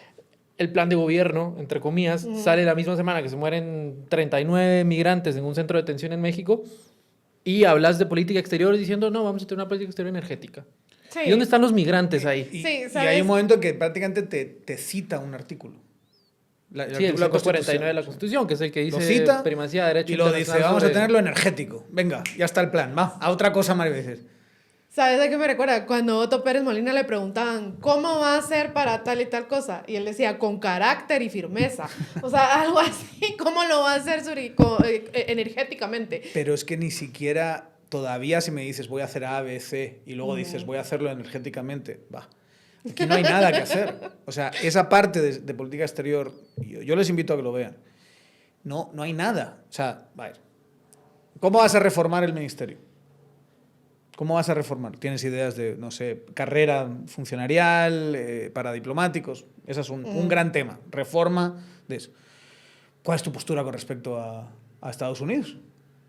Speaker 2: el plan de gobierno, entre comillas, sale la misma semana que se mueren 39 migrantes en un centro de detención en México y hablas de política exterior diciendo, no, vamos a tener una política exterior energética.
Speaker 1: Sí.
Speaker 2: ¿Y dónde están los migrantes ahí?
Speaker 3: Y,
Speaker 1: Sí,
Speaker 3: y
Speaker 1: ¿sabes?
Speaker 3: hay un momento que prácticamente te cita un artículo.
Speaker 2: Sí, el
Speaker 3: artículo de la
Speaker 2: 149 de la Constitución, que es el que
Speaker 3: Lo
Speaker 2: dice
Speaker 3: cita
Speaker 2: primacía de derecho
Speaker 3: y lo dice,
Speaker 2: internacional
Speaker 3: vamos a
Speaker 2: sobre-
Speaker 3: tenerlo energético. Venga, ya está el plan. Va, a otra cosa más veces.
Speaker 1: ¿Sabes a qué me recuerda? Cuando Otto Pérez Molina le preguntaban, ¿cómo va a ser para tal y tal cosa? Y él decía, con carácter y firmeza. O sea, algo así, ¿cómo lo va a hacer energéticamente?
Speaker 3: Pero es que ni siquiera todavía si me dices voy a hacer A, B, C y luego dices voy a hacerlo energéticamente, va. Aquí no hay nada que hacer. O sea, esa parte de política exterior, yo les invito a que lo vean. No hay nada. O sea, a ver, ¿cómo vas a reformar el ministerio? ¿Cómo vas a reformar? ¿Tienes ideas de, no sé, carrera funcionarial, para diplomáticos? Ese es un gran tema. Reforma de eso. ¿Cuál es tu postura con respecto a Estados Unidos?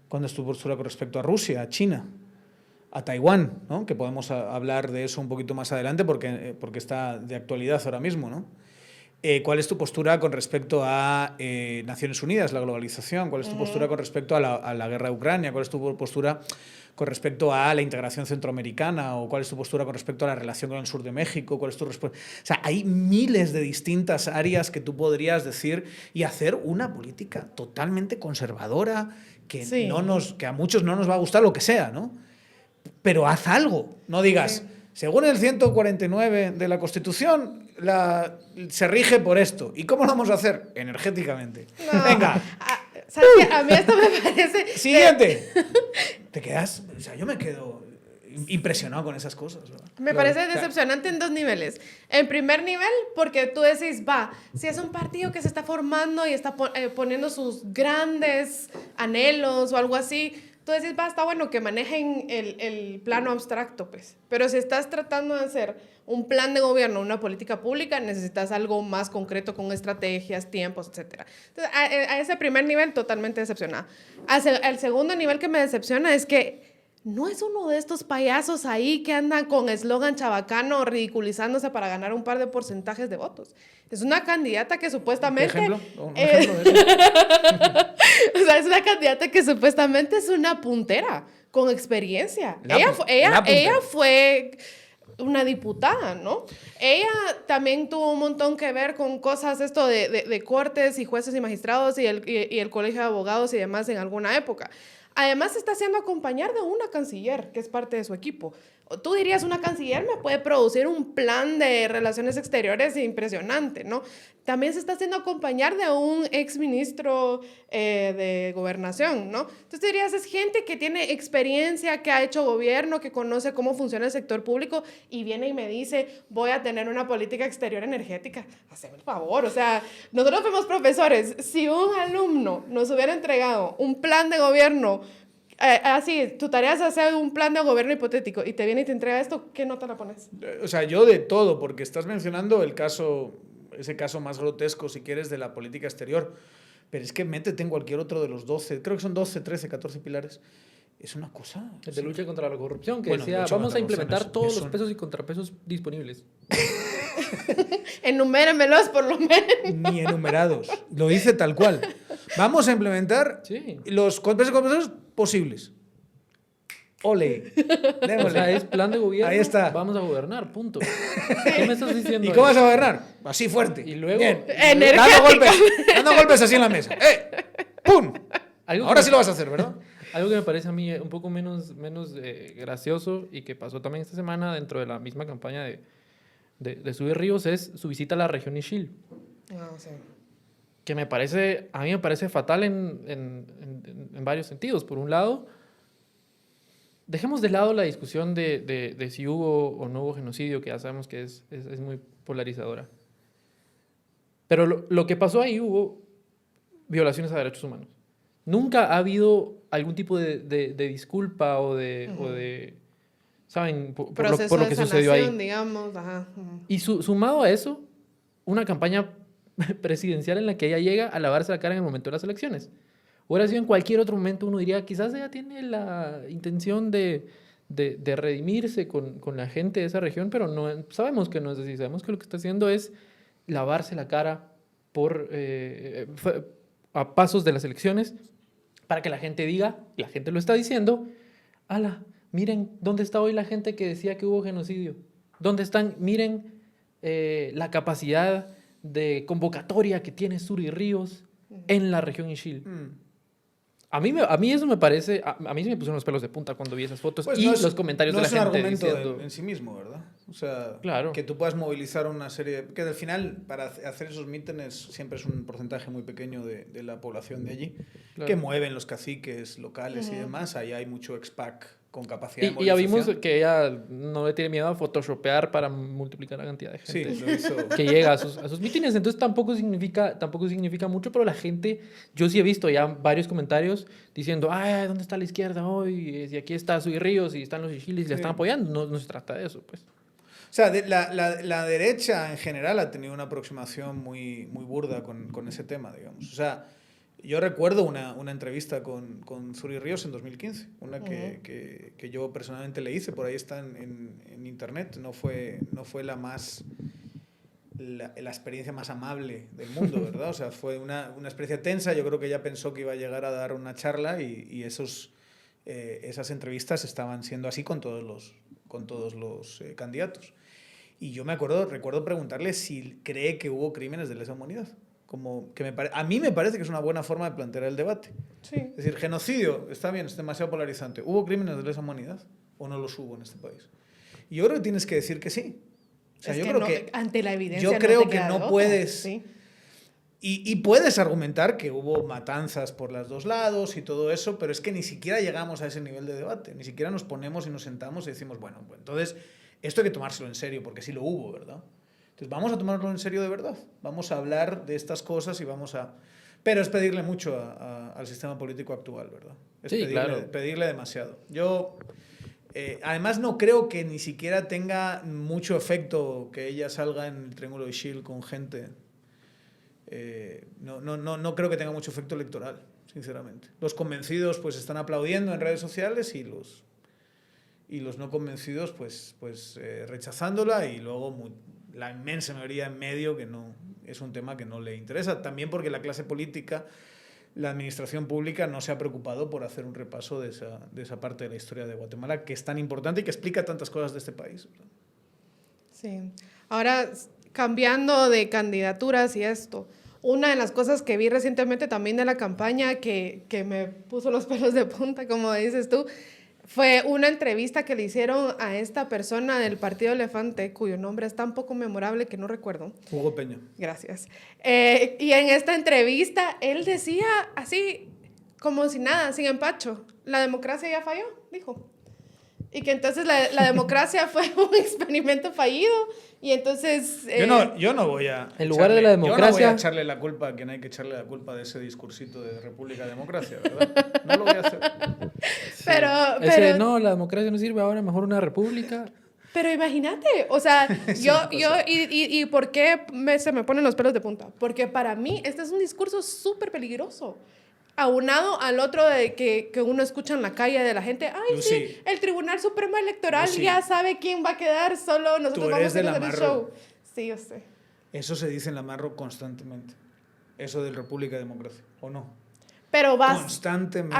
Speaker 3: ¿Cuál es tu postura con respecto a Rusia, a China, a Taiwán? ¿No? Que podemos hablar de eso un poquito más adelante porque está de actualidad ahora mismo, ¿no? ¿Cuál es tu postura con respecto a Naciones Unidas, la globalización? ¿Cuál es tu postura con respecto a la guerra de Ucrania? ¿Cuál es tu postura con respecto a la integración centroamericana? ¿O cuál es tu postura con respecto a la relación con el sur de México? ¿Cuál es tu respuesta? O sea, hay miles de distintas áreas que tú podrías decir y hacer una política totalmente conservadora que,
Speaker 1: Sí.
Speaker 3: que a muchos no nos va a gustar lo que sea, ¿no? Pero haz algo. No digas, según el 149 de la Constitución, se rige por esto. ¿Y cómo lo vamos a hacer? Energéticamente.
Speaker 1: No.
Speaker 3: Venga.
Speaker 1: ¿Sabes qué? A mí esto me parece...
Speaker 3: Siguiente. Te quedas... O sea, yo me quedo impresionado con esas cosas, ¿verdad?
Speaker 1: Me
Speaker 3: Claro.
Speaker 1: parece
Speaker 3: O sea,
Speaker 1: decepcionante en dos niveles. En primer nivel, porque tú decís, va, si es un partido que se está formando y está poniendo sus grandes anhelos o algo así, tú decís, va, está bueno que manejen el plano abstracto, pues. Pero si estás tratando de hacer un plan de gobierno, una política pública, necesitas algo más concreto con estrategias, tiempos, etc. Entonces, a ese primer nivel, totalmente decepcionada. Al segundo nivel que me decepciona es que no es uno de estos payasos ahí que andan con eslogan chabacano ridiculizándose para ganar un par de porcentajes de votos. Es una candidata que supuestamente...
Speaker 3: ejemplo? Un ejemplo de eso.
Speaker 1: O sea, es una candidata que supuestamente es una puntera con experiencia.
Speaker 3: La puntera.
Speaker 1: Ella fue una diputada, ¿no? Ella también tuvo un montón que ver con cosas esto de cortes y jueces y magistrados y el colegio de abogados y demás en alguna época. Además, se está haciendo acompañar de una canciller, que es parte de su equipo. Tú dirías, una canciller me puede producir un plan de relaciones exteriores impresionante, ¿no? También se está haciendo acompañar de un exministro de gobernación, ¿no? Entonces dirías, es gente que tiene experiencia, que ha hecho gobierno, que conoce cómo funciona el sector público y viene y me dice, voy a tener una política exterior energética. Hazme el favor, o sea, nosotros fuimos profesores. Si un alumno nos hubiera entregado un plan de gobierno, así, tu tarea es hacer un plan de gobierno hipotético y te viene y te entrega esto, ¿qué nota la pones?
Speaker 3: O sea, yo de todo, porque estás mencionando ese caso más grotesco, si quieres, de la política exterior. Pero es que métete en cualquier otro de los 12, creo que son 12, 13, 14 pilares. Es una cosa...
Speaker 2: El de lucha contra la corrupción, que
Speaker 3: Bueno,
Speaker 2: decía,
Speaker 3: lucha
Speaker 2: vamos
Speaker 3: contra
Speaker 2: a
Speaker 3: la corrupción
Speaker 2: implementar
Speaker 3: es-
Speaker 2: todos
Speaker 3: es
Speaker 2: los
Speaker 3: un-
Speaker 2: pesos y contrapesos disponibles.
Speaker 1: Enuméremelos por lo menos.
Speaker 3: Ni enumerados. Lo dice tal cual. Vamos a implementar
Speaker 2: Sí.
Speaker 3: los contrapesos posibles. Ole.
Speaker 2: O
Speaker 3: Démosle.
Speaker 2: sea, es plan de gobierno.
Speaker 3: Ahí está.
Speaker 2: Vamos a gobernar, punto. ¿Qué me estás diciendo?
Speaker 3: ¿Y
Speaker 2: ahí?
Speaker 3: cómo vas a gobernar? Así fuerte.
Speaker 2: Y luego-
Speaker 3: Bien.
Speaker 1: Energética.
Speaker 3: Dando golpes así en la mesa. ¡Pum!
Speaker 2: Algo
Speaker 3: Ahora
Speaker 2: que-
Speaker 3: sí lo vas a hacer, ¿verdad?
Speaker 2: Algo que me parece a mí un poco menos gracioso y que pasó también esta semana dentro de la misma campaña de Subir Ríos es su visita a la región Ixil,
Speaker 1: No, sí.
Speaker 2: que a mí me parece fatal en varios sentidos. Por un lado, dejemos de lado la discusión de si hubo o no hubo genocidio, que ya sabemos que es muy polarizadora. Pero lo que pasó ahí hubo violaciones a derechos humanos. Nunca ha habido algún tipo de disculpa o de ¿saben? Por
Speaker 1: Proceso
Speaker 2: lo
Speaker 1: de
Speaker 2: que sucedió ahí.
Speaker 1: sanación, digamos. Ajá.
Speaker 2: Y sumado a eso, una campaña presidencial en la que ella llega a lavarse la cara en el momento de las elecciones. Hubiera sido en cualquier otro momento, uno diría, quizás ella tiene la intención de redimirse con la gente de esa región, pero no, sabemos que no es así. Sabemos que lo que está haciendo es lavarse la cara a pasos de las elecciones para que la gente diga, la gente lo está diciendo, ala, miren, ¿dónde está hoy la gente que decía que hubo genocidio? ¿Dónde están? Miren la capacidad de convocatoria que tiene Suri Ríos en la región Ixil. A mí eso me parece, a mí se me pusieron los pelos de punta cuando vi esas fotos
Speaker 3: Pues
Speaker 2: y
Speaker 3: no es,
Speaker 2: los comentarios
Speaker 3: no
Speaker 2: de la
Speaker 3: es un
Speaker 2: gente
Speaker 3: argumento
Speaker 2: diciendo...
Speaker 3: en sí mismo, ¿verdad? O sea,
Speaker 2: Claro.
Speaker 3: que tú puedas movilizar una serie... Que al final, para hacer esos mítines, siempre es un porcentaje muy pequeño de la población de allí,
Speaker 2: Claro.
Speaker 3: que mueven los caciques locales y demás. Ahí hay mucho expac con capacidad de
Speaker 2: Y ya vimos
Speaker 3: movilización.
Speaker 2: que ella no le tiene miedo a photoshopear para multiplicar la cantidad de gente
Speaker 3: Sí, lo hizo.
Speaker 2: que llega a sus mítines. Entonces tampoco significa mucho, pero la gente, yo sí he visto ya varios comentarios diciendo, ay, ¿dónde está la izquierda hoy? Y aquí está Sui Ríos y están los Ixilis y la están apoyando. No se trata de eso, pues.
Speaker 3: O sea, la derecha en general ha tenido una aproximación muy, muy burda con ese tema, digamos. O sea, yo recuerdo una entrevista con Suri Ríos en 2015, una que yo personalmente le hice, por ahí está en internet, no fue la más... La experiencia más amable del mundo, ¿verdad? O sea, fue una experiencia tensa. Yo creo que ella pensó que iba a llegar a dar una charla y esas entrevistas estaban siendo así con todos los candidatos. Y yo recuerdo preguntarle si cree que hubo crímenes de lesa humanidad. Como que a mí me parece que es una buena forma de plantear el debate.
Speaker 1: Sí.
Speaker 3: Es decir, genocidio, está bien, es demasiado polarizante. ¿Hubo crímenes de lesa humanidad o no los hubo en este país? Y yo creo que tienes que decir que sí. O sea,
Speaker 1: Es
Speaker 3: yo
Speaker 1: que
Speaker 3: creo
Speaker 1: no,
Speaker 3: que
Speaker 1: ante la evidencia
Speaker 3: yo creo
Speaker 1: te
Speaker 3: que
Speaker 1: queda
Speaker 3: no
Speaker 1: de otra.
Speaker 3: puedes...
Speaker 1: Sí.
Speaker 3: Y puedes argumentar que hubo matanzas por los dos lados y todo eso, pero es que ni siquiera llegamos a ese nivel de debate. Ni siquiera nos ponemos y nos sentamos y decimos, bueno, pues entonces esto hay que tomárselo en serio, porque sí lo hubo, ¿verdad? Entonces vamos a tomarlo en serio de verdad. Vamos a hablar de estas cosas y vamos a... Pero es pedirle mucho al sistema político actual, ¿verdad? Es
Speaker 2: Sí, claro.
Speaker 3: pedirle demasiado. Yo... además no creo que ni siquiera tenga mucho efecto que ella salga en el Triángulo de Ixil con gente. No creo que tenga mucho efecto electoral, sinceramente. Los convencidos pues están aplaudiendo en redes sociales y los no convencidos pues rechazándola, y luego la inmensa mayoría en medio, que no es un tema que no le interesa. También porque la clase política, la administración pública, no se ha preocupado por hacer un repaso de esa parte de la historia de Guatemala, que es tan importante y que explica tantas cosas de este país.
Speaker 1: Sí. Ahora, cambiando de candidaturas y esto, una de las cosas que vi recientemente también de la campaña que me puso los pelos de punta, como dices tú, fue una entrevista que le hicieron a esta persona del Partido Elefante, cuyo nombre es tan poco memorable que no recuerdo.
Speaker 3: Hugo Peña.
Speaker 1: Gracias. Y en esta entrevista, él decía así, como si nada, sin empacho, la democracia ya falló, dijo. Y que entonces la democracia fue un experimento fallido. Y entonces...
Speaker 3: Yo no voy a...
Speaker 2: En lugar de la democracia...
Speaker 3: Yo no voy a echarle la culpa a quien hay que echarle la culpa de ese discursito de República Democracia, ¿verdad? No lo voy a hacer.
Speaker 1: Pero
Speaker 2: no, la democracia no sirve, ahora mejor una república.
Speaker 1: Pero imagínate, o sea, ¿y por qué se me ponen los pelos de punta? Porque para mí este es un discurso súper peligroso. Aunado al otro de que uno escucha en la calle de la gente, ay,
Speaker 3: Lucy,
Speaker 1: sí, el Tribunal Supremo Electoral
Speaker 3: Lucy,
Speaker 1: ya sabe quién va a quedar, solo nosotros
Speaker 3: tú
Speaker 1: vamos
Speaker 3: eres
Speaker 1: a
Speaker 3: del
Speaker 1: hacer el
Speaker 3: amarro.
Speaker 1: show. Sí, yo sé.
Speaker 3: Eso se dice en la Marro constantemente. Eso de República Democracia, ¿o no?
Speaker 1: Pero vas
Speaker 3: Constantemente.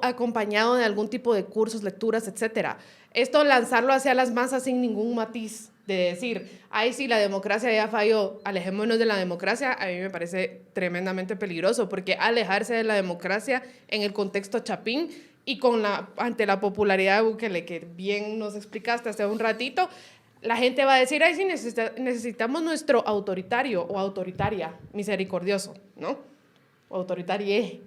Speaker 1: acompañado de algún tipo de cursos, lecturas, etcétera. Esto lanzarlo hacia las masas sin ningún matiz, de decir, ay, sí, la democracia ya falló, alejémonos de la democracia, a mí me parece tremendamente peligroso, porque alejarse de la democracia en el contexto chapín y ante la popularidad de Bukele, que bien nos explicaste hace un ratito, la gente va a decir, ay, sí, necesitamos nuestro autoritario o autoritaria misericordioso, ¿no? autoritaria,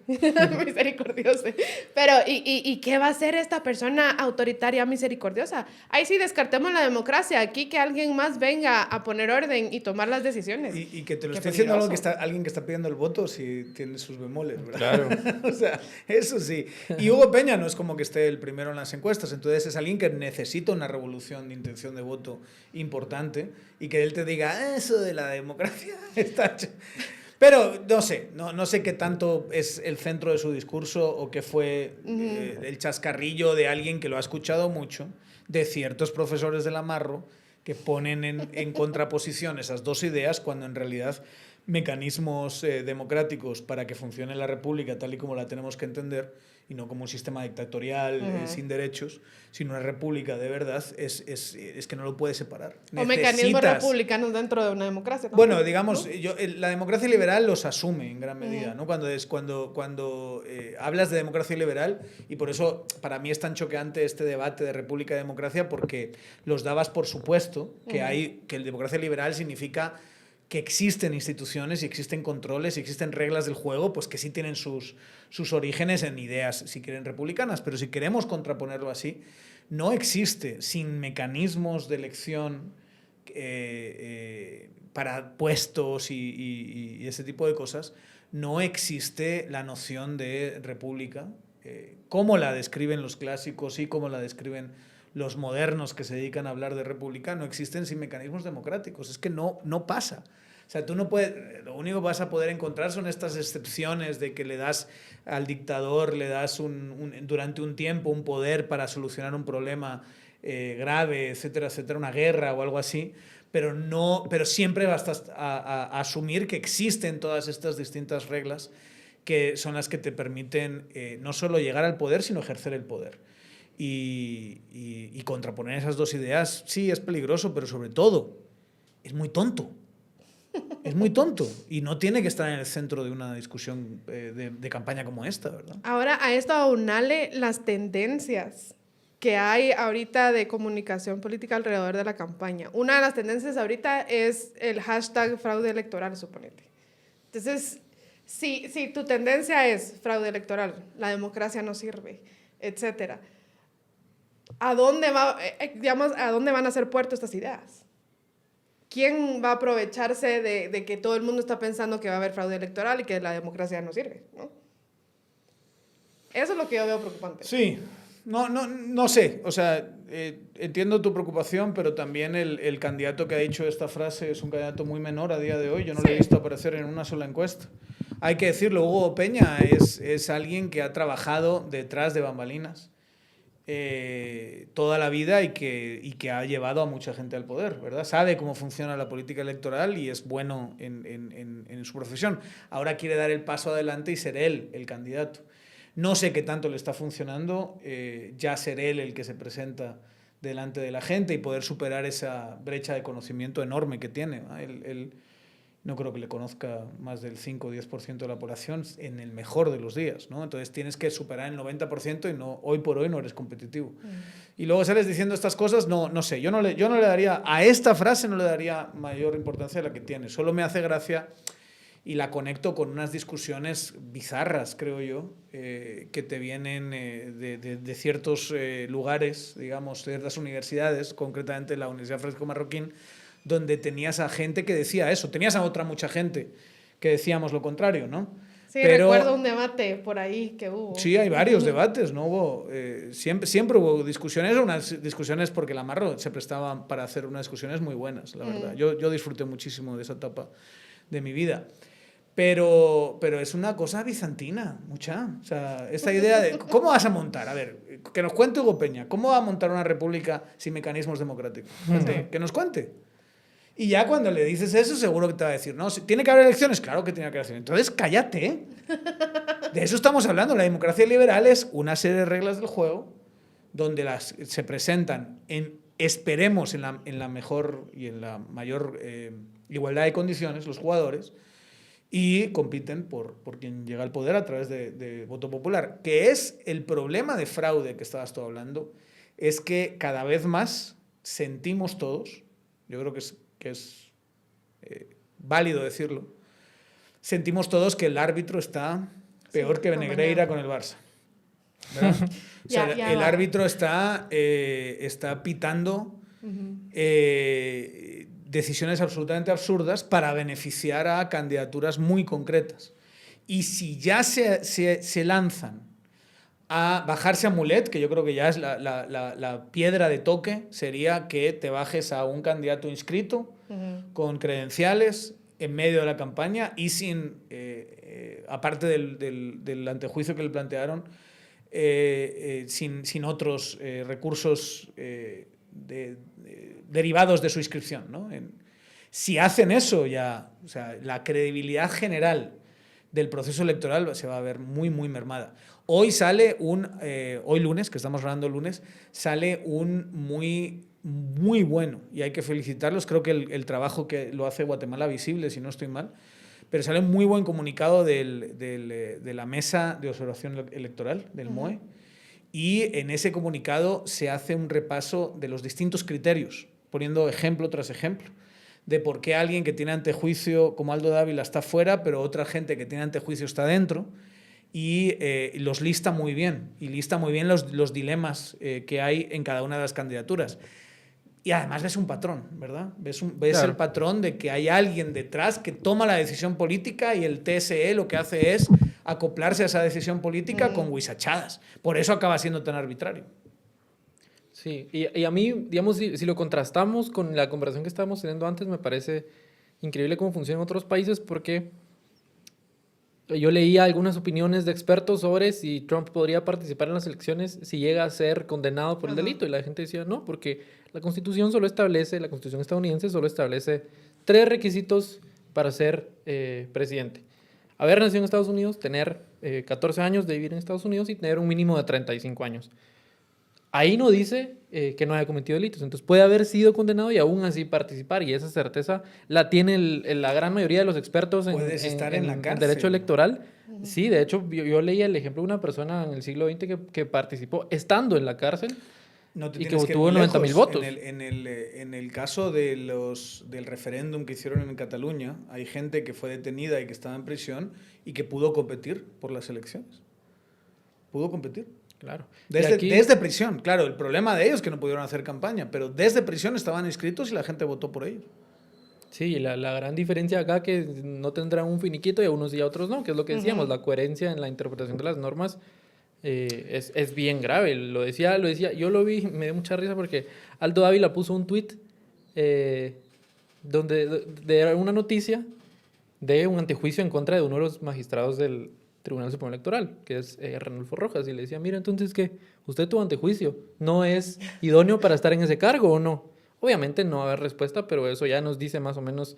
Speaker 1: misericordiosa. Pero, ¿y qué va a hacer esta persona autoritaria misericordiosa? Ahí sí descartemos la democracia. Aquí que alguien más venga a poner orden y tomar las decisiones.
Speaker 3: Y que te lo
Speaker 1: Qué
Speaker 3: esté diciendo
Speaker 1: peligroso.
Speaker 3: alguien que está pidiendo el voto si tiene sus bemoles, ¿verdad?
Speaker 2: Claro.
Speaker 3: O sea, eso sí. Y Hugo Peña no es como que esté el primero en las encuestas, entonces es alguien que necesita una revolución de intención de voto importante y que él te diga, eso de la democracia está hecho". Pero no sé qué tanto es el centro de su discurso o qué fue el chascarrillo de alguien que lo ha escuchado mucho, de ciertos profesores de la Marro que ponen en contraposición esas dos ideas cuando en realidad mecanismos democráticos para que funcione la República tal y como la tenemos que entender y no como un sistema dictatorial sin derechos, sino una república de verdad, es que no lo puedes separar.
Speaker 1: O mecanismos republicanos dentro de una democracia. ¿También?
Speaker 3: Bueno, digamos,
Speaker 1: ¿No?
Speaker 3: la democracia liberal los asume en gran medida, ¿no? Cuando hablas de democracia liberal, y por eso para mí es tan choqueante este debate de república y democracia, porque los dabas por supuesto que el democracia liberal significa que existen instituciones y existen controles y existen reglas del juego, pues que sí tienen sus orígenes en ideas, si quieren, republicanas. Pero si queremos contraponerlo así, no existe sin mecanismos de elección para puestos y ese tipo de cosas, no existe la noción de república como la describen los clásicos y como la describen los modernos que se dedican a hablar de república, no existen sin mecanismos democráticos. Es que no pasa. O sea, tú no puedes, lo único que vas a poder encontrar son estas excepciones de que le das al dictador, le das durante un tiempo un poder para solucionar un problema grave, etcétera, etcétera, una guerra o algo así, pero siempre basta a asumir que existen todas estas distintas reglas que son las que te permiten no solo llegar al poder, sino ejercer el poder. Y contraponer esas dos ideas, sí, es peligroso, pero sobre todo, es muy tonto. Es muy tonto y no tiene que estar en el centro de una discusión de campaña como esta, ¿verdad?
Speaker 1: Ahora, a esto aunale las tendencias que hay ahorita de comunicación política alrededor de la campaña. Una de las tendencias ahorita es el hashtag fraude electoral, suponete. Entonces, si tu tendencia es fraude electoral, la democracia no sirve, etcétera, ¿a dónde van a ser puerto estas ideas? ¿Quién va a aprovecharse de que todo el mundo está pensando que va a haber fraude electoral y que la democracia no sirve, ¿no? Eso es lo que yo veo preocupante.
Speaker 3: Sí, no sé. O sea, entiendo tu preocupación, pero también el candidato que ha dicho esta frase es un candidato muy menor a día de hoy. Yo no lo he visto aparecer en una sola encuesta. Hay que decirlo, Hugo Peña es alguien que ha trabajado detrás de bambalinas toda la vida y que ha llevado a mucha gente al poder, ¿verdad? Sabe cómo funciona la política electoral y es bueno en su profesión. Ahora quiere dar el paso adelante y ser él el candidato. No sé qué tanto le está funcionando, ya ser él el que se presenta delante de la gente y poder superar esa brecha de conocimiento enorme que tiene, ¿no? Él no creo que le conozca más del 5 o 10% de la población en el mejor de los días, ¿no? Entonces tienes que superar el 90% y hoy por hoy no eres competitivo. Y luego sales diciendo estas cosas, no sé, yo no le daría, a esta frase no le daría mayor importancia de la que tiene. Solo me hace gracia y la conecto con unas discusiones bizarras, creo yo, que te vienen de ciertos lugares, digamos, ciertas universidades, concretamente la Universidad Francisco Marroquín, donde tenías a gente que decía eso, tenías a otra mucha gente que decíamos lo contrario, ¿no?
Speaker 1: Sí, recuerdo un debate por ahí que hubo.
Speaker 3: Sí, hay varios debates, ¿no? Hubo, siempre hubo discusiones, unas discusiones porque la Marro se prestaba para hacer unas discusiones muy buenas, la verdad. Yo disfruté muchísimo de esa etapa de mi vida. Pero es una cosa bizantina, mucha. O sea, esta idea de... ¿Cómo vas a montar? A ver, que nos cuente Hugo Peña. ¿Cómo va a montar una república sin mecanismos democráticos? Que nos cuente. Y ya cuando le dices eso, seguro que te va a decir, no, ¿tiene que haber elecciones? Claro que tiene que haber elecciones. Entonces, cállate. De eso estamos hablando. La democracia liberal es una serie de reglas del juego donde se presentan, esperemos, en la mejor y en la mayor igualdad de condiciones, los jugadores, y compiten por quien llega al poder a través de voto popular. Que es el problema de fraude que estabas tú hablando, es que cada vez más sentimos todos, yo creo que es válido decirlo, sentimos todos que el árbitro está peor que Negreira con el Barça. ¿Verdad? O sea, el árbitro está pitando decisiones absolutamente absurdas para beneficiar a candidaturas muy concretas. Y si ya se lanzan a bajarse a Mulet, que yo creo que ya es la piedra de toque, sería que te bajes a un candidato inscrito con credenciales en medio de la campaña y sin, aparte del antejuicio que le plantearon, sin otros recursos derivados de su inscripción, ¿no? Si hacen eso ya, o sea, la credibilidad general del proceso electoral se va a ver muy, muy mermada. Hoy sale hoy lunes, que estamos hablando lunes, sale un muy bueno, y hay que felicitarlos, creo que el trabajo que lo hace Guatemala Visible, si no estoy mal, pero sale un muy buen comunicado de la Mesa de Observación Electoral, del MOE, y en ese comunicado se hace un repaso de los distintos criterios, poniendo ejemplo tras ejemplo, de por qué alguien que tiene antejuicio como Aldo Dávila está fuera, pero otra gente que tiene antejuicio está dentro, y los lista muy bien, y lista muy bien los dilemas que hay en cada una de las candidaturas. Y además ves un patrón, ¿verdad? Ves claro, el patrón de que hay alguien detrás que toma la decisión política y el TSE lo que hace es acoplarse a esa decisión política con guisachadas. Por eso acaba siendo tan arbitrario.
Speaker 2: Sí, y a mí, digamos, si lo contrastamos con la conversación que estábamos teniendo antes, me parece increíble cómo funciona en otros países, porque yo leía algunas opiniones de expertos sobre si Trump podría participar en las elecciones si llega a ser condenado por el delito, y la gente decía no, porque la Constitución estadounidense solo establece 3 requisitos para ser presidente: haber nacido en Estados Unidos, tener 14 años de vivir en Estados Unidos y tener un mínimo de 35 años. Ahí no dice que no haya cometido delitos. Entonces puede haber sido condenado y aún así participar. Y esa certeza la tiene la gran mayoría de los expertos en derecho electoral. Sí, de hecho, yo leí el ejemplo de una persona en el siglo XX que participó estando en la cárcel y que obtuvo 90.000 votos.
Speaker 3: En el caso del referéndum que hicieron en Cataluña, hay gente que fue detenida y que estaba en prisión y que pudo competir por las elecciones. Pudo competir.
Speaker 2: Claro.
Speaker 3: Desde prisión, claro, el problema de ellos es que no pudieron hacer campaña, pero desde prisión estaban inscritos y la gente votó por ellos.
Speaker 2: Sí, la gran diferencia acá que no tendrán un finiquito y a unos y a otros no, que es lo que decíamos, la coherencia en la interpretación de las normas es bien grave. Lo decía, yo lo vi, me dio mucha risa porque Aldo Dávila puso un tuit donde era una noticia de un antejuicio en contra de uno de los magistrados del Tribunal Supremo Electoral, que es Ranulfo Rojas, y le decía, mira, entonces, ¿qué? ¿Usted tuvo antejuicio? ¿No es idóneo para estar en ese cargo o no? Obviamente no va a haber respuesta, pero eso ya nos dice más o menos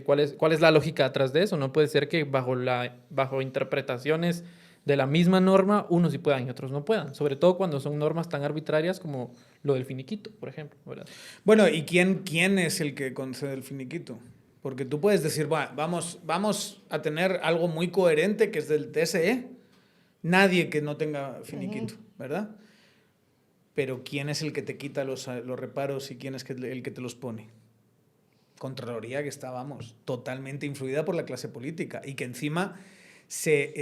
Speaker 2: cuál es la lógica atrás de eso. No puede ser que bajo interpretaciones de la misma norma, unos sí puedan y otros no puedan, sobre todo cuando son normas tan arbitrarias como lo del finiquito, por ejemplo, ¿verdad?
Speaker 3: Bueno, ¿y quién es el que concede el finiquito? Porque tú puedes decir, vamos a tener algo muy coherente que es del TSE. Nadie que no tenga finiquito, ¿verdad? Pero ¿quién es el que te quita los reparos y quién es el que te los pone? Contraloría, que está, totalmente influida por la clase política y que encima se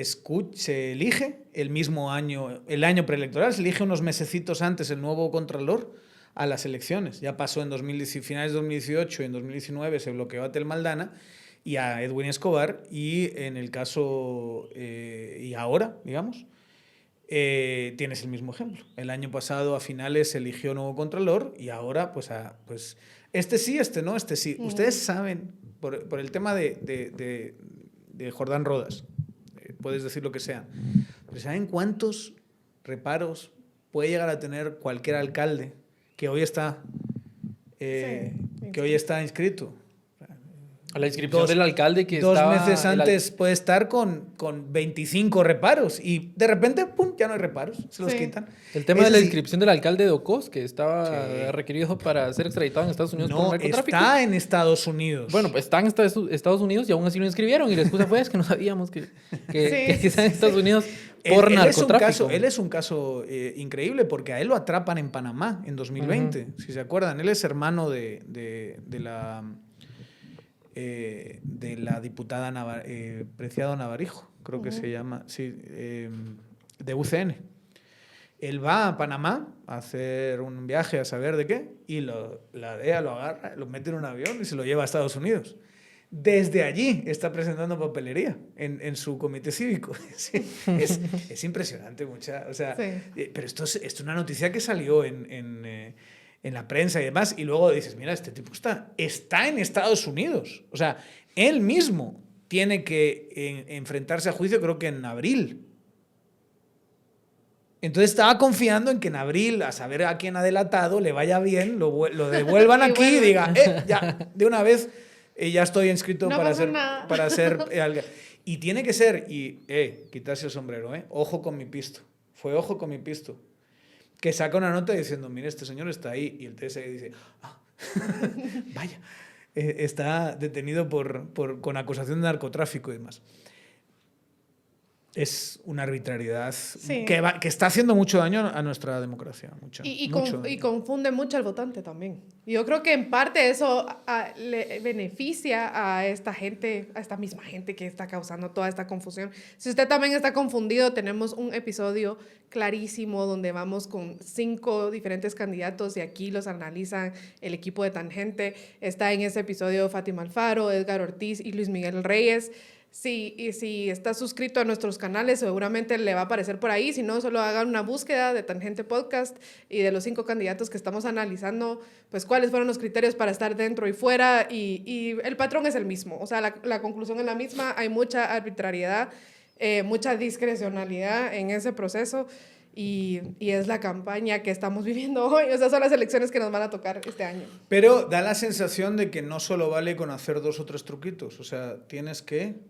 Speaker 3: elige el mismo año, el año preelectoral, se elige unos mesecitos antes el nuevo contralor a las elecciones. Ya pasó en finales de 2018 y en 2019 se bloqueó a Tel Maldana y a Edwin Escobar, y en el caso, y ahora, digamos, tienes el mismo ejemplo. El año pasado a finales se eligió nuevo contralor y ahora pues este sí, este no, este sí. Ustedes saben, por el tema de Jordán Rodas, puedes decir lo que sea, pero ¿saben cuántos reparos puede llegar a tener cualquier alcalde que hoy está inscrito?
Speaker 2: A la inscripción del alcalde que
Speaker 3: 2 meses antes puede estar con 25 reparos y de repente, ¡pum!, ya no hay reparos, se los quitan.
Speaker 2: El tema de la inscripción del alcalde de Ocos, que estaba requerido para ser extraditado en Estados Unidos por narcotráfico.
Speaker 3: No, está en Estados Unidos.
Speaker 2: Bueno, pues está en Estados Unidos y aún así lo inscribieron y la excusa fue que no sabíamos que está en Estados Unidos por narcotráfico.
Speaker 3: Él es un caso increíble porque a él lo atrapan en Panamá en 2020, si se acuerdan. Él es hermano de la de la diputada Preciado Navarijo, creo que se llama, sí, de UCN. Él va a Panamá a hacer un viaje a saber de qué y la DEA lo agarra, lo mete en un avión y se lo lleva a Estados Unidos. Desde allí está presentando papelería en su comité cívico. Sí, es impresionante, o sea, sí. Pero esto es una noticia que salió en la prensa y demás, y luego dices, mira, este tipo está en Estados Unidos. O sea, él mismo tiene que enfrentarse a juicio, creo que en abril. Entonces estaba confiando en que en abril, a saber a quién ha delatado, le vaya bien, lo devuelvan aquí y diga, ya, de una vez, ya estoy inscrito
Speaker 1: no
Speaker 3: para ser y tiene que ser, quitarse el sombrero, ojo con mi pisto. Fue ojo con mi pisto. Que saca una nota diciendo, mire, este señor está ahí. Y el TSE dice, vaya, está detenido con acusación de narcotráfico y demás. Es una arbitrariedad que está haciendo mucho daño a nuestra democracia.
Speaker 1: Y confunde mucho al votante también. Yo creo que en parte eso le beneficia a esta gente, a esta misma gente que está causando toda esta confusión. Si usted también está confundido, tenemos un episodio clarísimo donde vamos con 5 diferentes candidatos y aquí los analizan el equipo de Tangente. Está en ese episodio Fátima Alfaro, Edgar Ortiz y Luis Miguel Reyes. Sí, y si está suscrito a nuestros canales, seguramente le va a aparecer por ahí. Si no, solo hagan una búsqueda de Tangente Podcast y de los 5 candidatos que estamos analizando, pues cuáles fueron los criterios para estar dentro y fuera. Y el patrón es el mismo. O sea, la conclusión es la misma. Hay mucha arbitrariedad, mucha discrecionalidad en ese proceso. Y es la campaña que estamos viviendo hoy. O sea, son las elecciones que nos van a tocar este año.
Speaker 3: Pero da la sensación de que no solo vale con hacer 2 o 3 truquitos. O sea, tienes que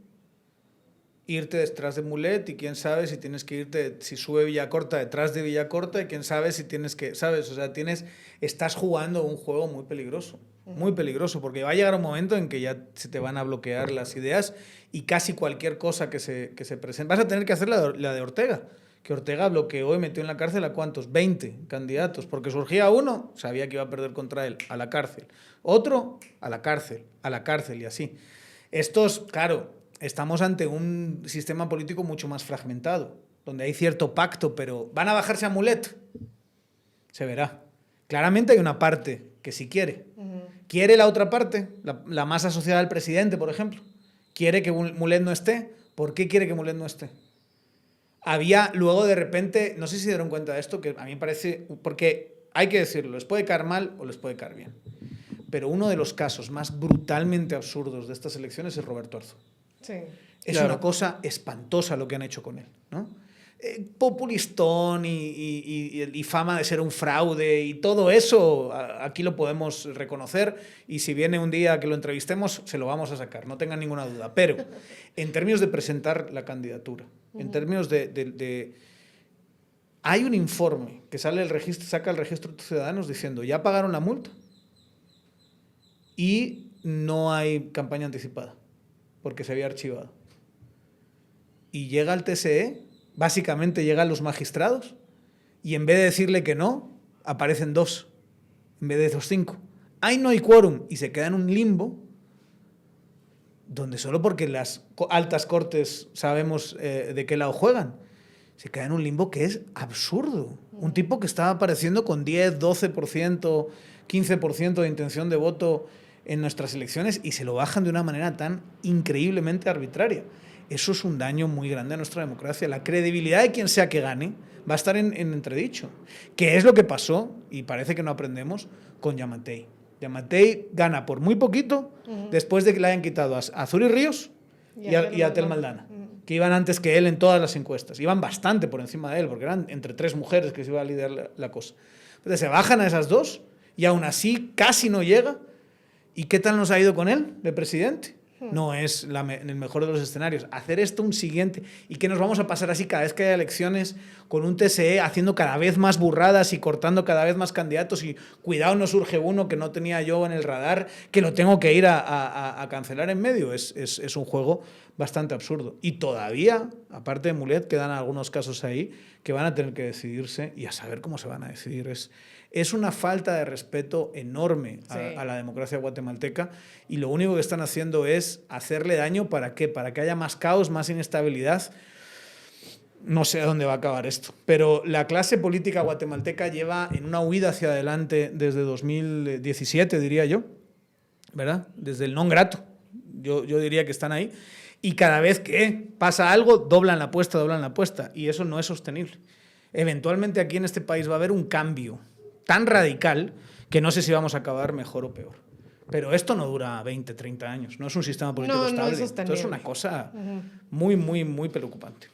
Speaker 3: irte detrás de Mulet y quién sabe si tienes que irte, si sube Villacorta, detrás de Villacorta y quién sabe si tienes que, ¿sabes? O sea, estás jugando un juego muy peligroso, porque va a llegar un momento en que ya se te van a bloquear las ideas y casi cualquier cosa que se presente. Vas a tener que hacer la de Ortega, que Ortega bloqueó y metió en la cárcel a ¿cuántos? 20 candidatos, porque surgía uno, sabía que iba a perder contra él, a la cárcel. Otro, a la cárcel y así. Estos, claro, estamos ante un sistema político mucho más fragmentado, donde hay cierto pacto, pero ¿van a bajarse a Mulet? Se verá. Claramente hay una parte que sí quiere. ¿Quiere la otra parte? La más asociada al presidente, por ejemplo. ¿Quiere que Mulet no esté? ¿Por qué quiere que Mulet no esté? Había luego de repente, no sé si se dieron cuenta de esto, que a mí me parece, porque hay que decirlo, les puede caer mal o les puede caer bien. Pero uno de los casos más brutalmente absurdos de estas elecciones es Roberto Arzu.
Speaker 1: Sí.
Speaker 3: Es una cosa espantosa lo que han hecho con él, ¿no? Populistón y fama de ser un fraude y todo eso, aquí lo podemos reconocer y si viene un día que lo entrevistemos, se lo vamos a sacar, no tengan ninguna duda. Pero en términos de presentar la candidatura, en términos de hay un informe que saca el registro de ciudadanos diciendo ya pagaron la multa y no hay campaña anticipada porque se había archivado. Y llega al TSE, básicamente llegan los magistrados y en vez de decirle que no, aparecen 2 en vez de los 5. Ahí no hay quórum y se queda en un limbo donde solo porque las altas cortes sabemos de qué lado juegan, se queda en un limbo que es absurdo. Un tipo que estaba apareciendo con 10, 12%, 15% de intención de voto en nuestras elecciones y se lo bajan de una manera tan increíblemente arbitraria. Eso es un daño muy grande a nuestra democracia. La credibilidad de quien sea que gane va a estar en entredicho. ¿Qué es lo que pasó? Y parece que no aprendemos con Yamatei. Yamatei gana por muy poquito después de que le hayan quitado a Zuri Ríos y a Tel Maldana, que iban antes que él en todas las encuestas. Iban bastante por encima de él, porque eran entre 3 mujeres que se iba a liderar la cosa. Entonces se bajan a esas 2 y aún así casi no llega. ¿Y qué tal nos ha ido con él de presidente? No es el mejor de los escenarios. Hacer esto un siguiente y que nos vamos a pasar así cada vez que haya elecciones con un TSE haciendo cada vez más burradas y cortando cada vez más candidatos y cuidado no surge uno que no tenía yo en el radar que lo tengo que ir a cancelar en medio. Es un juego bastante absurdo. Y todavía, aparte de Mulet, quedan algunos casos ahí que van a tener que decidirse y a saber cómo se van a decidir. es una falta de respeto enorme
Speaker 1: Sí.
Speaker 3: a la democracia guatemalteca, y lo único que están haciendo es hacerle daño. ¿Para qué? Para que haya más caos, más inestabilidad. No sé a dónde va a acabar esto, pero la clase política guatemalteca lleva en una huida hacia adelante desde 2017, diría yo, ¿verdad? Desde el non grato, yo diría que están ahí, y cada vez que pasa algo, doblan la apuesta, y eso no es sostenible. Eventualmente aquí en este país va a haber un cambio tan radical que no sé si vamos a acabar mejor o peor. Pero esto no dura 20, 30 años, no es un sistema político
Speaker 1: No, no
Speaker 3: estable.
Speaker 1: es sostenible.
Speaker 3: Esto es una cosa muy, muy, muy preocupante.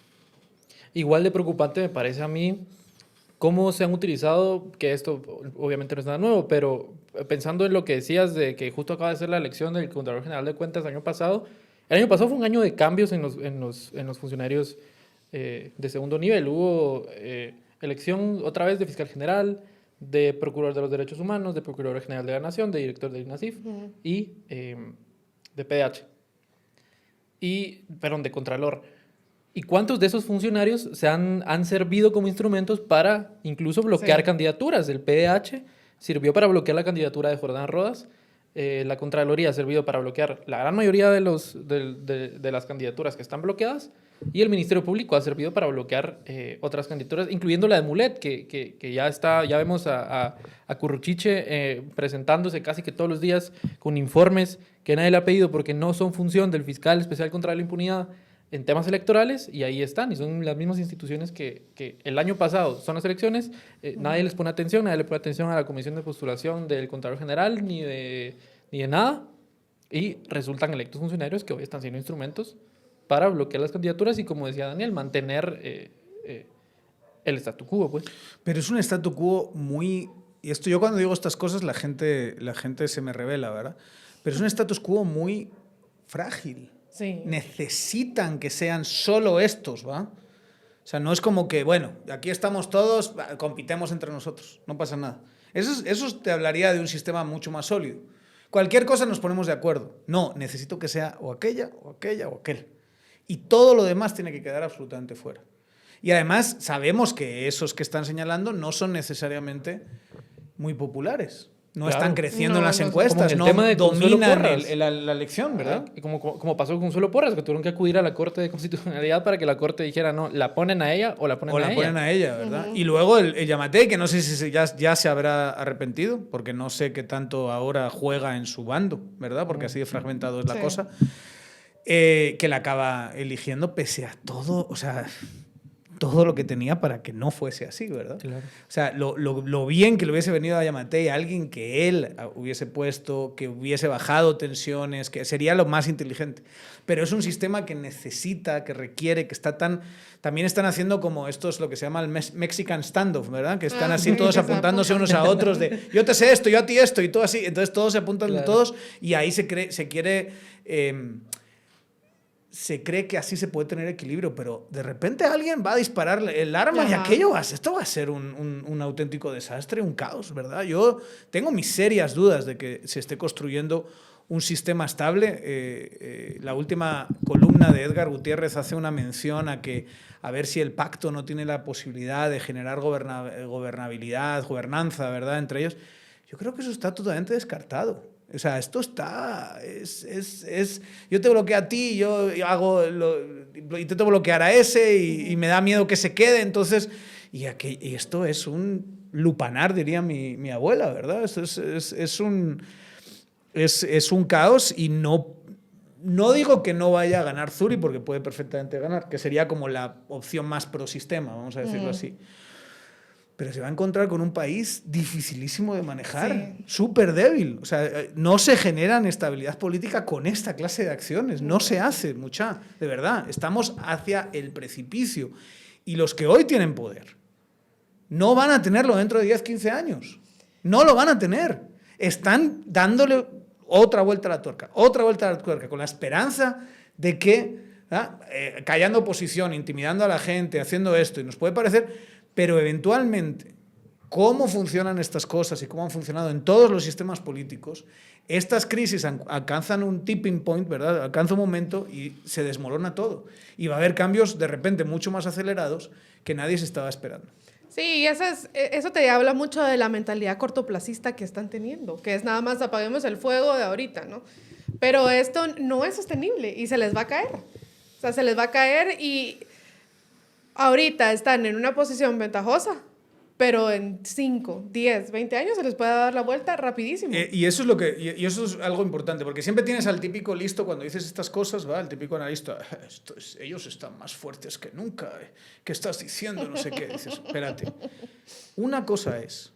Speaker 2: Igual de preocupante me parece a mí cómo se han utilizado, que esto obviamente no es nada nuevo, pero pensando en lo que decías de que justo acaba de ser la elección del Contralor General de Cuentas el año pasado fue un año de cambios en los funcionarios de segundo nivel. Hubo elección otra vez de fiscal general, de procurador de los derechos humanos, de procurador general de la nación, de director del INASIF y de PDH. Perdón, de contralor. ¿Y cuántos de esos funcionarios han servido como instrumentos para incluso bloquear candidaturas? El PDH sirvió para bloquear la candidatura de Jordán Rodas. La Contraloría ha servido para bloquear la gran mayoría de las candidaturas que están bloqueadas. Y el Ministerio Público ha servido para bloquear otras candidaturas, incluyendo la de Mulet, que ya vemos a Curruchiche presentándose casi que todos los días con informes que nadie le ha pedido porque no son función del fiscal especial contra la impunidad en temas electorales, y ahí están, y son las mismas instituciones que el año pasado son las elecciones, nadie les pone atención, nadie le pone atención a la comisión de postulación del Contralor General, ni de nada, y resultan electos funcionarios que hoy están siendo instrumentos para bloquear las candidaturas y, como decía Daniel, mantener el statu quo, pues.
Speaker 3: Pero es un statu quo muy... Y esto, yo cuando digo estas cosas la gente se me revela, ¿verdad? Pero es un status quo muy frágil.
Speaker 1: Sí.
Speaker 3: Necesitan que sean solo estos, ¿va? O sea, no es como que, bueno, aquí estamos todos, compitemos entre nosotros, no pasa nada. Eso te hablaría de un sistema mucho más sólido. Cualquier cosa nos ponemos de acuerdo. No, necesito que sea o aquella, o aquella, o aquel. Y todo lo demás tiene que quedar absolutamente fuera. Y además sabemos que esos que están señalando no son necesariamente muy populares. No están creciendo en las encuestas, no dominan la elección, ¿verdad?
Speaker 2: Como pasó con Consuelo Porras, que tuvieron que acudir a la Corte de Constitucionalidad para que la Corte dijera, no, la ponen a ella o la ponen a ella.
Speaker 3: O la ponen a ella, ¿verdad? Y luego el Yamatei, que no sé si ya se habrá arrepentido, porque no sé qué tanto ahora juega en su bando, ¿verdad? Porque así de fragmentado es la cosa. Que la acaba eligiendo pese a todo, o sea... todo lo que tenía para que no fuese así, ¿verdad?
Speaker 2: Claro.
Speaker 3: O sea, lo bien que le hubiese venido a Yamatei, alguien que él hubiese puesto, que hubiese bajado tensiones, que sería lo más inteligente. Pero es un sistema que necesita, que requiere, que está tan... También están haciendo como esto es lo que se llama el Mexican standoff, ¿verdad? Que están así todos apuntándose unos a otros de yo te sé esto, yo a ti esto, y todo así. Entonces todos se apuntan de todos y ahí se quiere... se cree que así se puede tener equilibrio, pero de repente alguien va a disparar el arma y esto va a ser un auténtico desastre, un caos, ¿verdad? Yo tengo mis serias dudas de que se esté construyendo un sistema estable. La última columna de Edgar Gutiérrez hace una mención a ver si el pacto no tiene la posibilidad de generar gobernabilidad, gobernanza, ¿verdad? Entre ellos. Yo creo que eso está totalmente descartado. O sea, esto está... yo te bloqueo a ti, yo intento bloquear a ese y me da miedo que se quede, entonces... Y esto es un lupanar, diría mi abuela, ¿verdad? Esto es un caos y no digo que no vaya a ganar Zuri, porque puede perfectamente ganar, que sería como la opción más pro sistema, vamos a decirlo así. Pero se va a encontrar con un país dificilísimo de manejar, súper débil. O sea, no se genera estabilidad política con esta clase de acciones. No se hace, mucha, de verdad. Estamos hacia el precipicio. Y los que hoy tienen poder no van a tenerlo dentro de 10, 15 años. No lo van a tener. Están dándole otra vuelta a la tuerca, con la esperanza de que, callando oposición, intimidando a la gente, haciendo esto, y nos puede parecer... Pero eventualmente, cómo funcionan estas cosas y cómo han funcionado en todos los sistemas políticos, estas crisis alcanzan un tipping point, ¿verdad? Alcanza un momento y se desmorona todo. Y va a haber cambios de repente mucho más acelerados que nadie se estaba esperando.
Speaker 1: Sí, eso te habla mucho de la mentalidad cortoplacista que están teniendo, que es nada más apaguemos el fuego de ahorita, ¿no? Pero esto no es sostenible y se les va a caer. O sea, se les va a caer y ahorita están en una posición ventajosa, pero en 5, 10, 20 años se les puede dar la vuelta rapidísimo.
Speaker 3: Y eso es lo que y eso es algo importante, porque siempre tienes al típico listo cuando dices estas cosas, ¿va? El típico analista, ellos están más fuertes que nunca, ¿qué estás diciendo? No sé qué. Dices, espérate. Una cosa es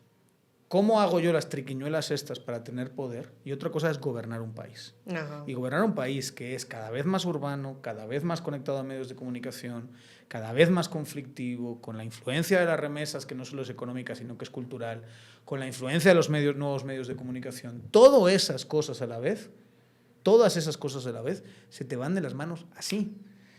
Speaker 3: cómo hago yo las triquiñuelas estas para tener poder y otra cosa es gobernar un país.
Speaker 1: Ajá.
Speaker 3: Y gobernar un país que es cada vez más urbano, cada vez más conectado a medios de comunicación, cada vez más conflictivo, con la influencia de las remesas, que no solo es económica, sino que es cultural, con la influencia de los nuevos medios de comunicación, todas esas cosas a la vez, se te van de las manos así.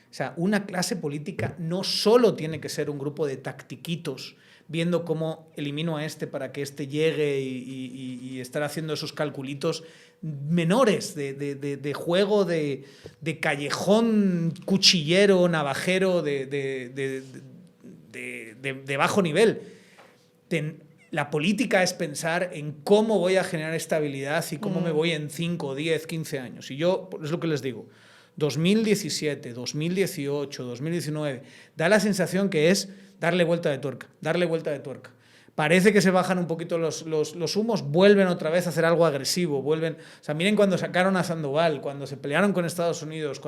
Speaker 3: O sea, una clase política no solo tiene que ser un grupo de tactiquitos viendo cómo elimino a este para que este llegue y estar haciendo esos calculitos menores de juego de callejón cuchillero, navajero de bajo nivel. La política es pensar en cómo voy a generar estabilidad y cómo me voy en 5, 10, 15 años. Y yo, es lo que les digo, 2017, 2018, 2019, da la sensación que es darle vuelta de tuerca, darle vuelta de tuerca. Parece que se bajan un poquito los humos, vuelven otra vez a hacer algo agresivo, vuelven... O sea, miren cuando sacaron a Sandoval, cuando se pelearon con Estados Unidos,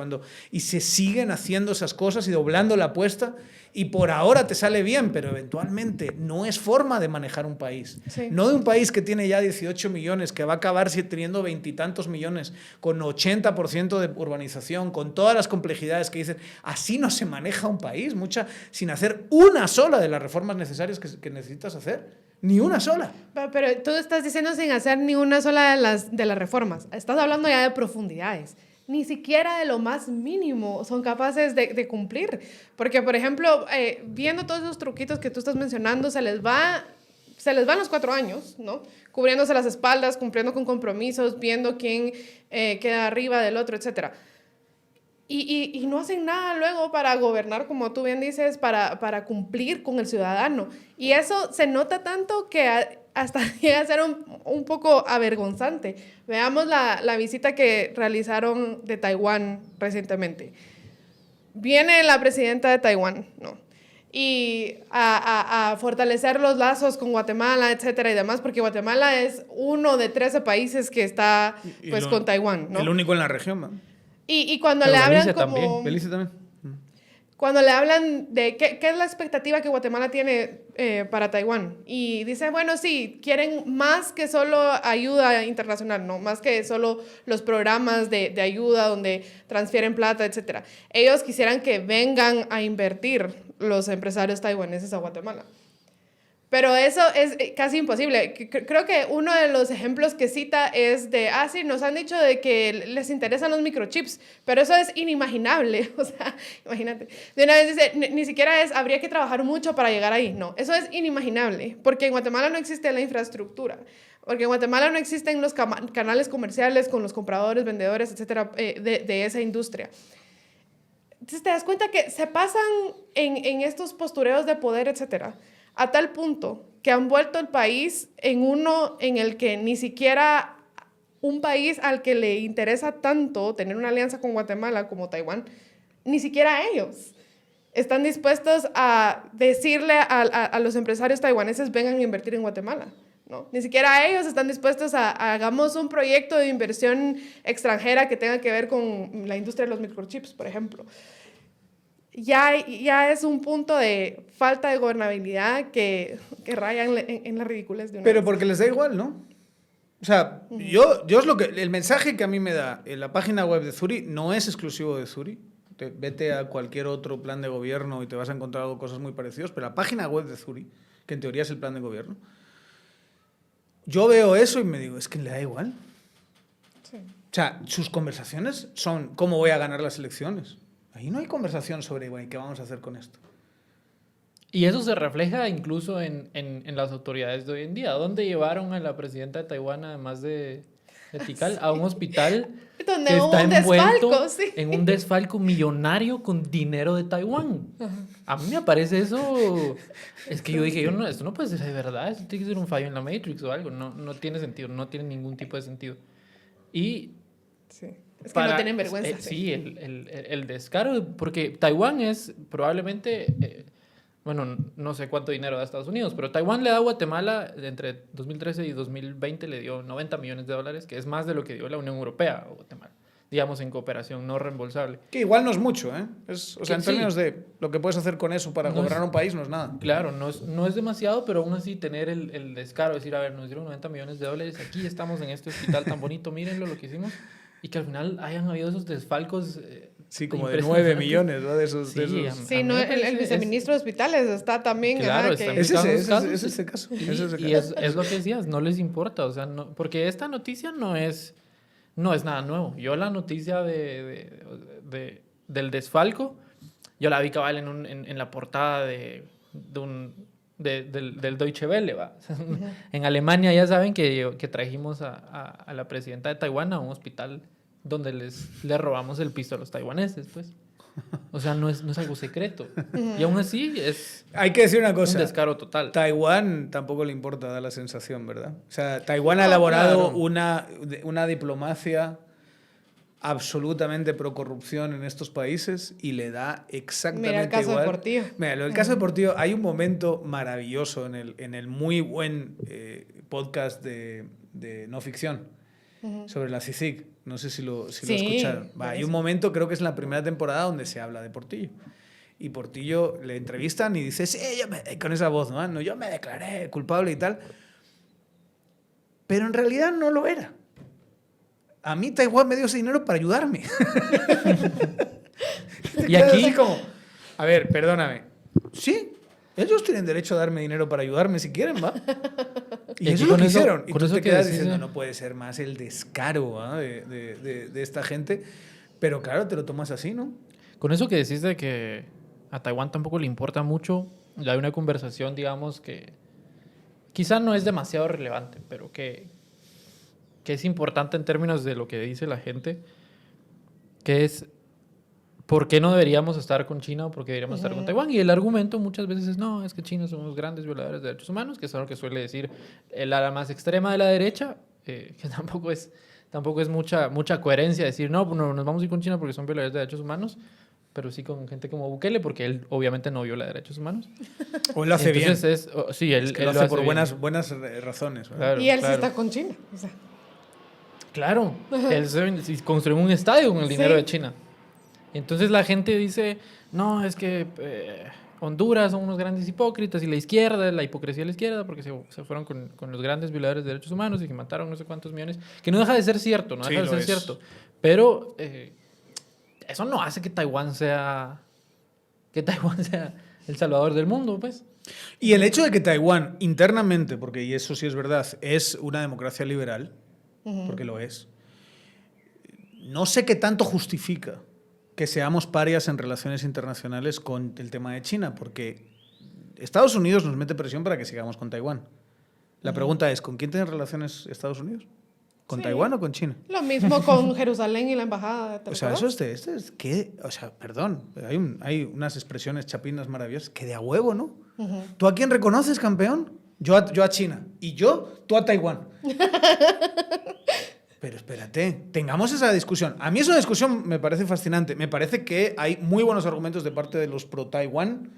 Speaker 3: y se siguen haciendo esas cosas y doblando la apuesta, y por ahora te sale bien, pero eventualmente no es forma de manejar un país.
Speaker 1: Sí.
Speaker 3: No de un país que tiene ya 18 millones, que va a acabar teniendo 20 y tantos millones, con 80% de urbanización, con todas las complejidades que dicen. Así no se maneja un país, sin hacer una sola de las reformas necesarias que necesitas hacer. Ni una sola.
Speaker 1: Pero tú estás diciendo sin hacer ni una sola de las reformas. Estás hablando ya de profundidades. Ni siquiera de lo más mínimo son capaces de cumplir. Porque, por ejemplo, viendo todos esos truquitos que tú estás mencionando, se les van los 4 años, ¿no? Cubriéndose las espaldas, cumpliendo con compromisos, viendo quién queda arriba del otro, etc. Y no hacen nada luego para gobernar, como tú bien dices, para cumplir con el ciudadano. Y eso se nota tanto que hasta llega a ser un poco avergonzante. Veamos la visita que realizaron de Taiwán recientemente. Viene la presidenta de Taiwán, ¿no? Y a fortalecer los lazos con Guatemala, etcétera y demás, porque Guatemala es uno de 13 países que está pues, con Taiwán, ¿no?
Speaker 3: El único en la región, ¿no?
Speaker 1: Y cuando
Speaker 2: Pero
Speaker 1: le hablan
Speaker 2: Belice
Speaker 1: como...
Speaker 2: también.
Speaker 3: Belice también.
Speaker 1: Cuando le hablan de qué es la expectativa que Guatemala tiene para Taiwán. Y dice, bueno, sí, quieren más que solo ayuda internacional, ¿no? Más que solo los programas de ayuda donde transfieren plata, etc. Ellos quisieran que vengan a invertir los empresarios taiwaneses a Guatemala. Pero eso es casi imposible. Creo que uno de los ejemplos que cita es de, sí, nos han dicho de que les interesan los microchips, pero eso es inimaginable. O sea, imagínate. De una vez dice, ni siquiera habría que trabajar mucho para llegar ahí. No, eso es inimaginable, porque en Guatemala no existe la infraestructura, porque en Guatemala no existen los canales comerciales con los compradores, vendedores, etcétera, de esa industria. Entonces te das cuenta que se pasan en estos postureos de poder, etcétera, a tal punto que han vuelto el país en uno en el que ni siquiera un país al que le interesa tanto tener una alianza con Guatemala como Taiwán, ni siquiera ellos están dispuestos a decirle a los empresarios taiwaneses vengan a invertir en Guatemala, ¿no? Ni siquiera ellos están dispuestos a hagamos un proyecto de inversión extranjera que tenga que ver con la industria de los microchips, por ejemplo. Ya es un punto de falta de gobernabilidad que raya en la ridiculez de una
Speaker 3: Pero
Speaker 1: vez.
Speaker 3: porque les da igual, ¿no? O sea, yo es lo que... El mensaje que a mí me da en la página web de Zuri no es exclusivo de Zuri. Vete a cualquier otro plan de gobierno y te vas a encontrar cosas muy parecidas, pero la página web de Zuri, que en teoría es el plan de gobierno, yo veo eso y me digo, es que le da igual.
Speaker 1: Sí.
Speaker 3: O sea, sus conversaciones son cómo voy a ganar las elecciones. Ahí no hay conversación sobre, bueno, ¿qué vamos a hacer con esto?
Speaker 2: Y eso se refleja incluso en las autoridades de hoy en día. ¿Dónde llevaron a la presidenta de Taiwán, además de Tikal, a un hospital
Speaker 1: Donde
Speaker 2: que
Speaker 1: hubo
Speaker 2: está
Speaker 1: un
Speaker 2: envuelto
Speaker 1: desfalco, sí.
Speaker 2: en un desfalco millonario con dinero de Taiwán. A mí me parece eso... Es que yo dije, esto no puede ser de verdad, esto tiene que ser un fallo en la Matrix o algo. No tiene sentido, no tiene ningún tipo de sentido. Y
Speaker 1: Sí. Es que no tienen vergüenza.
Speaker 2: sí, el descaro, porque Taiwán es probablemente, bueno, no sé cuánto dinero da a Estados Unidos, pero Taiwán le da a Guatemala entre 2013 y 2020 le dio $90 millones, que es más de lo que dio la Unión Europea a Guatemala, digamos en cooperación no reembolsable.
Speaker 3: Que igual no es mucho, ¿eh? O sea, en
Speaker 2: Sí.
Speaker 3: términos de lo que puedes hacer con eso para
Speaker 2: No
Speaker 3: gobernar
Speaker 2: es-
Speaker 3: un país no es nada.
Speaker 2: Claro, no es demasiado, pero aún así tener el descaro de decir, a ver, nos dieron $90 millones, aquí estamos en este hospital tan bonito, mírenlo lo que hicimos, y que al final hayan habido esos desfalcos.
Speaker 3: Sí, como de 9
Speaker 2: impresionantes.
Speaker 3: millones, ¿no? De esos.
Speaker 2: Sí,
Speaker 3: de esos.
Speaker 1: Sí,
Speaker 2: A mí
Speaker 1: no,
Speaker 2: me
Speaker 1: el
Speaker 2: parece-
Speaker 1: viceministro de Hospitales está también.
Speaker 2: Claro,
Speaker 1: ajá,
Speaker 2: está
Speaker 1: que-
Speaker 3: Es
Speaker 2: casos,
Speaker 3: ese caso.
Speaker 2: Y,
Speaker 3: Es ese
Speaker 2: y
Speaker 3: caso.
Speaker 2: es lo que decías, no les importa, o sea, porque esta noticia no es nada nuevo. Yo la noticia del desfalco, yo la vi cabal en la portada del Deutsche Welle, ¿va? En Alemania ya saben que trajimos a la presidenta de Taiwán a un hospital donde le robamos el pisto a los taiwaneses, pues. O sea, no es algo secreto. Y aún así es
Speaker 3: Hay que decir una
Speaker 2: un
Speaker 3: cosa.
Speaker 2: descaro total.
Speaker 3: Taiwán tampoco le importa, da la sensación, ¿verdad? O sea, Taiwán ha
Speaker 1: No,
Speaker 3: elaborado
Speaker 2: claro.
Speaker 3: una diplomacia absolutamente pro corrupción en estos países y le da exactamente
Speaker 1: Mira el caso de
Speaker 3: igual.
Speaker 1: Portillo.
Speaker 3: Mira, lo del caso de Portillo, hay un momento maravilloso en el muy buen podcast de no ficción sobre la CICIG. No sé si lo
Speaker 1: Sí,
Speaker 3: escucharon. Va, hay un
Speaker 1: buenísimo.
Speaker 3: momento, creo que es en la primera temporada, donde se habla de Portillo. Y Portillo le entrevistan y dice, sí, con esa voz, ¿no? No, yo me declaré culpable y tal. Pero en realidad no lo era. A mí Taiwán me dio ese dinero para ayudarme.
Speaker 2: Y aquí-
Speaker 3: Así como, a ver, perdóname. Sí, ellos tienen derecho a darme dinero para ayudarme si quieren, ¿va? Y
Speaker 2: Y
Speaker 3: eso
Speaker 2: aquí
Speaker 3: es lo
Speaker 2: con
Speaker 3: que
Speaker 2: eso-
Speaker 3: hicieron. Y
Speaker 2: con
Speaker 3: tú
Speaker 2: eso
Speaker 3: te
Speaker 2: que
Speaker 3: quedas
Speaker 2: decís,
Speaker 3: diciendo, no puede ser más el descaro, ¿ah? de esta gente. Pero claro, te lo tomas así, ¿no?
Speaker 2: Con eso que decís de que a Taiwán tampoco le importa mucho, ya hay una conversación, digamos, que quizá no es demasiado relevante, pero que es importante en términos de lo que dice la gente, que es por qué no deberíamos estar con China o por qué deberíamos estar con Taiwán. Y el argumento muchas veces es, no, es que China son unos grandes violadores de derechos humanos, que es algo que suele decir el ala más extrema de la derecha, que tampoco es mucha coherencia decir, no, nos vamos a ir con China porque son violadores de derechos humanos, pero sí con gente como Bukele, porque él obviamente no viola derechos humanos.
Speaker 3: O lo hace bien.
Speaker 2: Entonces sí, él,
Speaker 3: Es que
Speaker 2: él
Speaker 3: lo hace por
Speaker 2: bien.
Speaker 3: buenas razones, ¿verdad?
Speaker 2: Claro,
Speaker 1: Y él sí
Speaker 2: claro.
Speaker 1: está con China. O sea,
Speaker 2: Claro, él construyó un estadio con el dinero
Speaker 1: Sí.
Speaker 2: de China. Entonces la gente dice, no, es que Honduras son unos grandes hipócritas y la izquierda, la hipocresía de la izquierda, porque se fueron con los grandes violadores de derechos humanos y que mataron no sé cuántos millones, que no deja de ser cierto, no
Speaker 3: Sí,
Speaker 2: deja de
Speaker 3: lo
Speaker 2: ser
Speaker 3: es.
Speaker 2: cierto. Pero eso no hace que Taiwán sea el salvador del mundo, pues.
Speaker 3: Y el hecho de que Taiwán internamente, porque y eso sí es verdad, es una democracia liberal, porque lo es, no sé qué tanto justifica que seamos parias en relaciones internacionales con el tema de China, porque Estados Unidos nos mete presión para que sigamos con Taiwán. La pregunta es, ¿con quién tiene relaciones Estados Unidos? ¿Con
Speaker 1: Sí.
Speaker 3: Taiwán o con China?
Speaker 1: lo mismo con Jerusalén y la embajada. ¿te
Speaker 3: O sea,
Speaker 1: recuerdas?
Speaker 3: eso es que, o sea, perdón, hay unas expresiones chapinas maravillosas que de a huevo, ¿no? ¿Tú a quién reconoces, campeón? Yo a China. Y tú a Taiwán. Pero espérate, tengamos esa discusión. A mí esa discusión me parece fascinante. Me parece que hay muy buenos argumentos de parte de los pro-Taiwán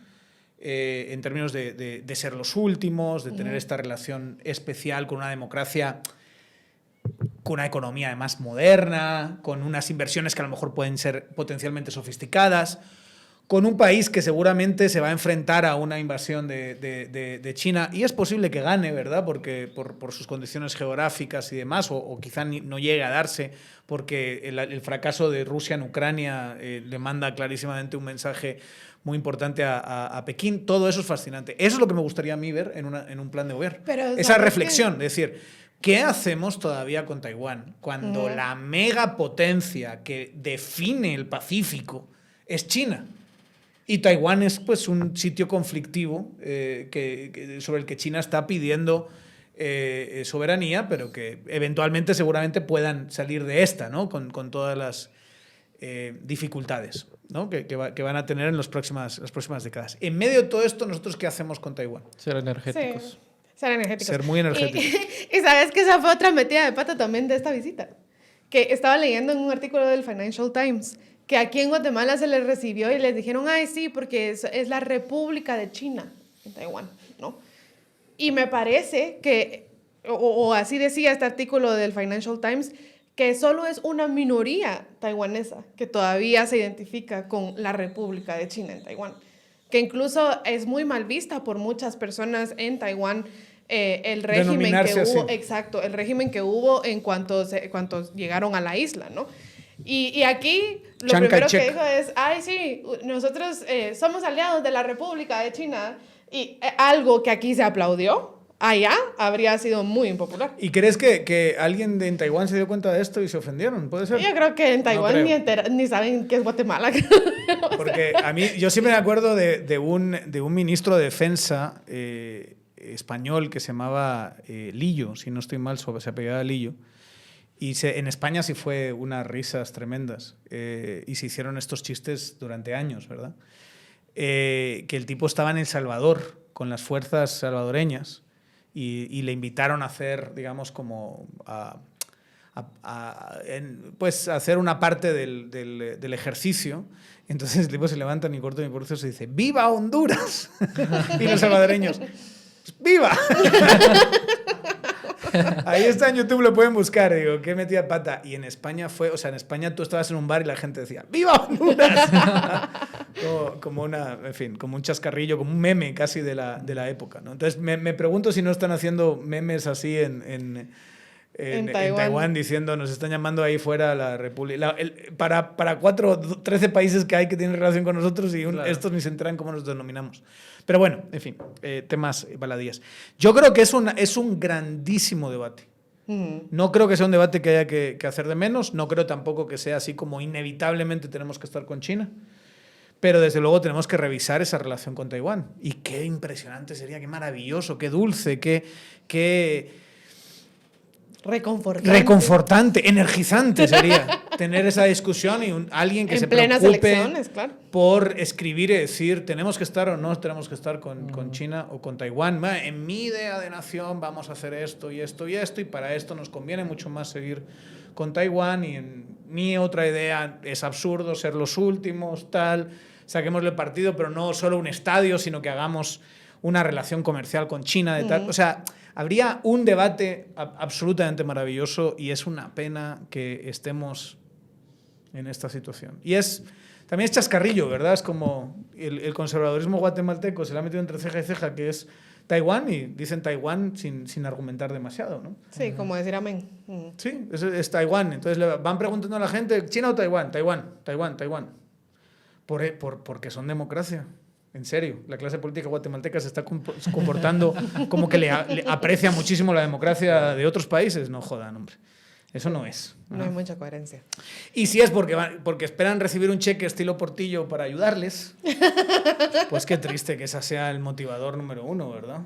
Speaker 3: en términos de ser los últimos, de tener esta relación especial con una democracia, con una economía además moderna, con unas inversiones que a lo mejor pueden ser potencialmente sofisticadas, con un país que seguramente se va a enfrentar a una invasión de China, y es posible que gane, ¿verdad? Porque por sus condiciones geográficas y demás, o quizá no llegue a darse, porque el fracaso de Rusia en Ucrania le manda clarísimamente un mensaje muy importante a Pekín. Todo eso es fascinante. Eso es lo que me gustaría a mí ver en un plan de gobierno.
Speaker 1: Pero,
Speaker 3: esa
Speaker 1: ¿sabes
Speaker 3: reflexión, es decir, ¿qué hacemos todavía con Taiwán cuando la megapotencia que define el Pacífico es China? Y Taiwán es pues un sitio conflictivo sobre el que China está pidiendo soberanía, pero que eventualmente seguramente puedan salir de esta, ¿no? Con todas las dificultades, ¿no? que van a tener en las próximas décadas. En medio de todo esto, ¿nosotros qué hacemos con Taiwán?
Speaker 2: Ser energéticos.
Speaker 1: Sí, ser energéticos.
Speaker 3: Ser muy energéticos.
Speaker 1: Y sabes que esa fue otra metida de pata también de esta visita. Que estaba leyendo en un artículo del Financial Times que aquí en Guatemala se les recibió y les dijeron, ay, sí, porque es la República de China en Taiwán, ¿no? Y me parece que, o así decía este artículo del Financial Times, que solo es una minoría taiwanesa que todavía se identifica con la República de China en Taiwán, que incluso es muy mal vista por muchas personas en Taiwán, el régimen que hubo, así. Exacto, el régimen que hubo en cuanto llegaron a la isla, ¿no? Y aquí lo primero que dijo es, ay, sí, nosotros somos aliados de la República de China, y algo que aquí se aplaudió, allá habría sido muy impopular.
Speaker 3: ¿Y crees que alguien en Taiwán se dio cuenta de esto y se ofendieron? ¿Puede ser?
Speaker 1: Yo creo que en Taiwán ni saben qué es Guatemala.
Speaker 3: Porque a mí, yo siempre me acuerdo de un ministro de defensa español que se llamaba Lillo, si no estoy mal, se apellidaba Lillo. Y en España sí fue unas risas tremendas. Y se hicieron estos chistes durante años, ¿verdad? Que el tipo estaba en El Salvador con las fuerzas salvadoreñas y le invitaron a hacer, digamos, como pues hacer una parte del ejercicio. Entonces el tipo se levanta ni corto ni por eso se dice ¡Viva Honduras! Y los salvadoreños ¡Viva! Ahí está en YouTube, lo pueden buscar. Digo, qué metida de pata. Y en España en España tú estabas en un bar y la gente decía ¡Viva Honduras! como un chascarrillo, como un meme casi de la época, ¿no? Entonces me pregunto si no están haciendo memes así en Taiwán diciendo, nos están llamando ahí fuera la República. Para 13 países que hay que tienen relación con nosotros y claro, estos ni se enteran cómo nos denominamos. Pero bueno, en fin, temas baladías. Yo creo que es un grandísimo debate. No creo que sea un debate que haya que hacer de menos. No creo tampoco que sea así como inevitablemente tenemos que estar con China. Pero desde luego tenemos que revisar esa relación con Taiwán. Y qué impresionante sería, qué maravilloso, qué dulce, qué reconfortante, energizante sería tener esa discusión y alguien que en se preocupe
Speaker 1: claro,
Speaker 3: por escribir y decir tenemos que estar o no tenemos que estar con China o con Taiwán. En mi idea de nación vamos a hacer esto y esto y esto y para esto nos conviene mucho más seguir con Taiwán y en mi otra idea es absurdo ser los últimos, tal, saquémosle partido, pero no solo un estadio, sino que hagamos una relación comercial con China de tal, o sea, habría un debate absolutamente maravilloso y es una pena que estemos en esta situación. Y también es chascarrillo, ¿verdad? Es como el conservadurismo guatemalteco se le ha metido entre ceja y ceja, que es Taiwán, y dicen Taiwán sin argumentar demasiado, ¿no?
Speaker 1: Sí, como decir amén.
Speaker 3: Sí, es Taiwán. Entonces le van preguntando a la gente, ¿China o Taiwán? Taiwán. Porque son democracia. En serio, la clase política guatemalteca se está comportando como que le aprecia muchísimo la democracia de otros países. No jodan, hombre. Eso no es.
Speaker 1: No hay mucha coherencia.
Speaker 3: Y si es porque esperan recibir un cheque estilo Portillo para ayudarles, pues qué triste que ese sea el motivador número uno, ¿verdad?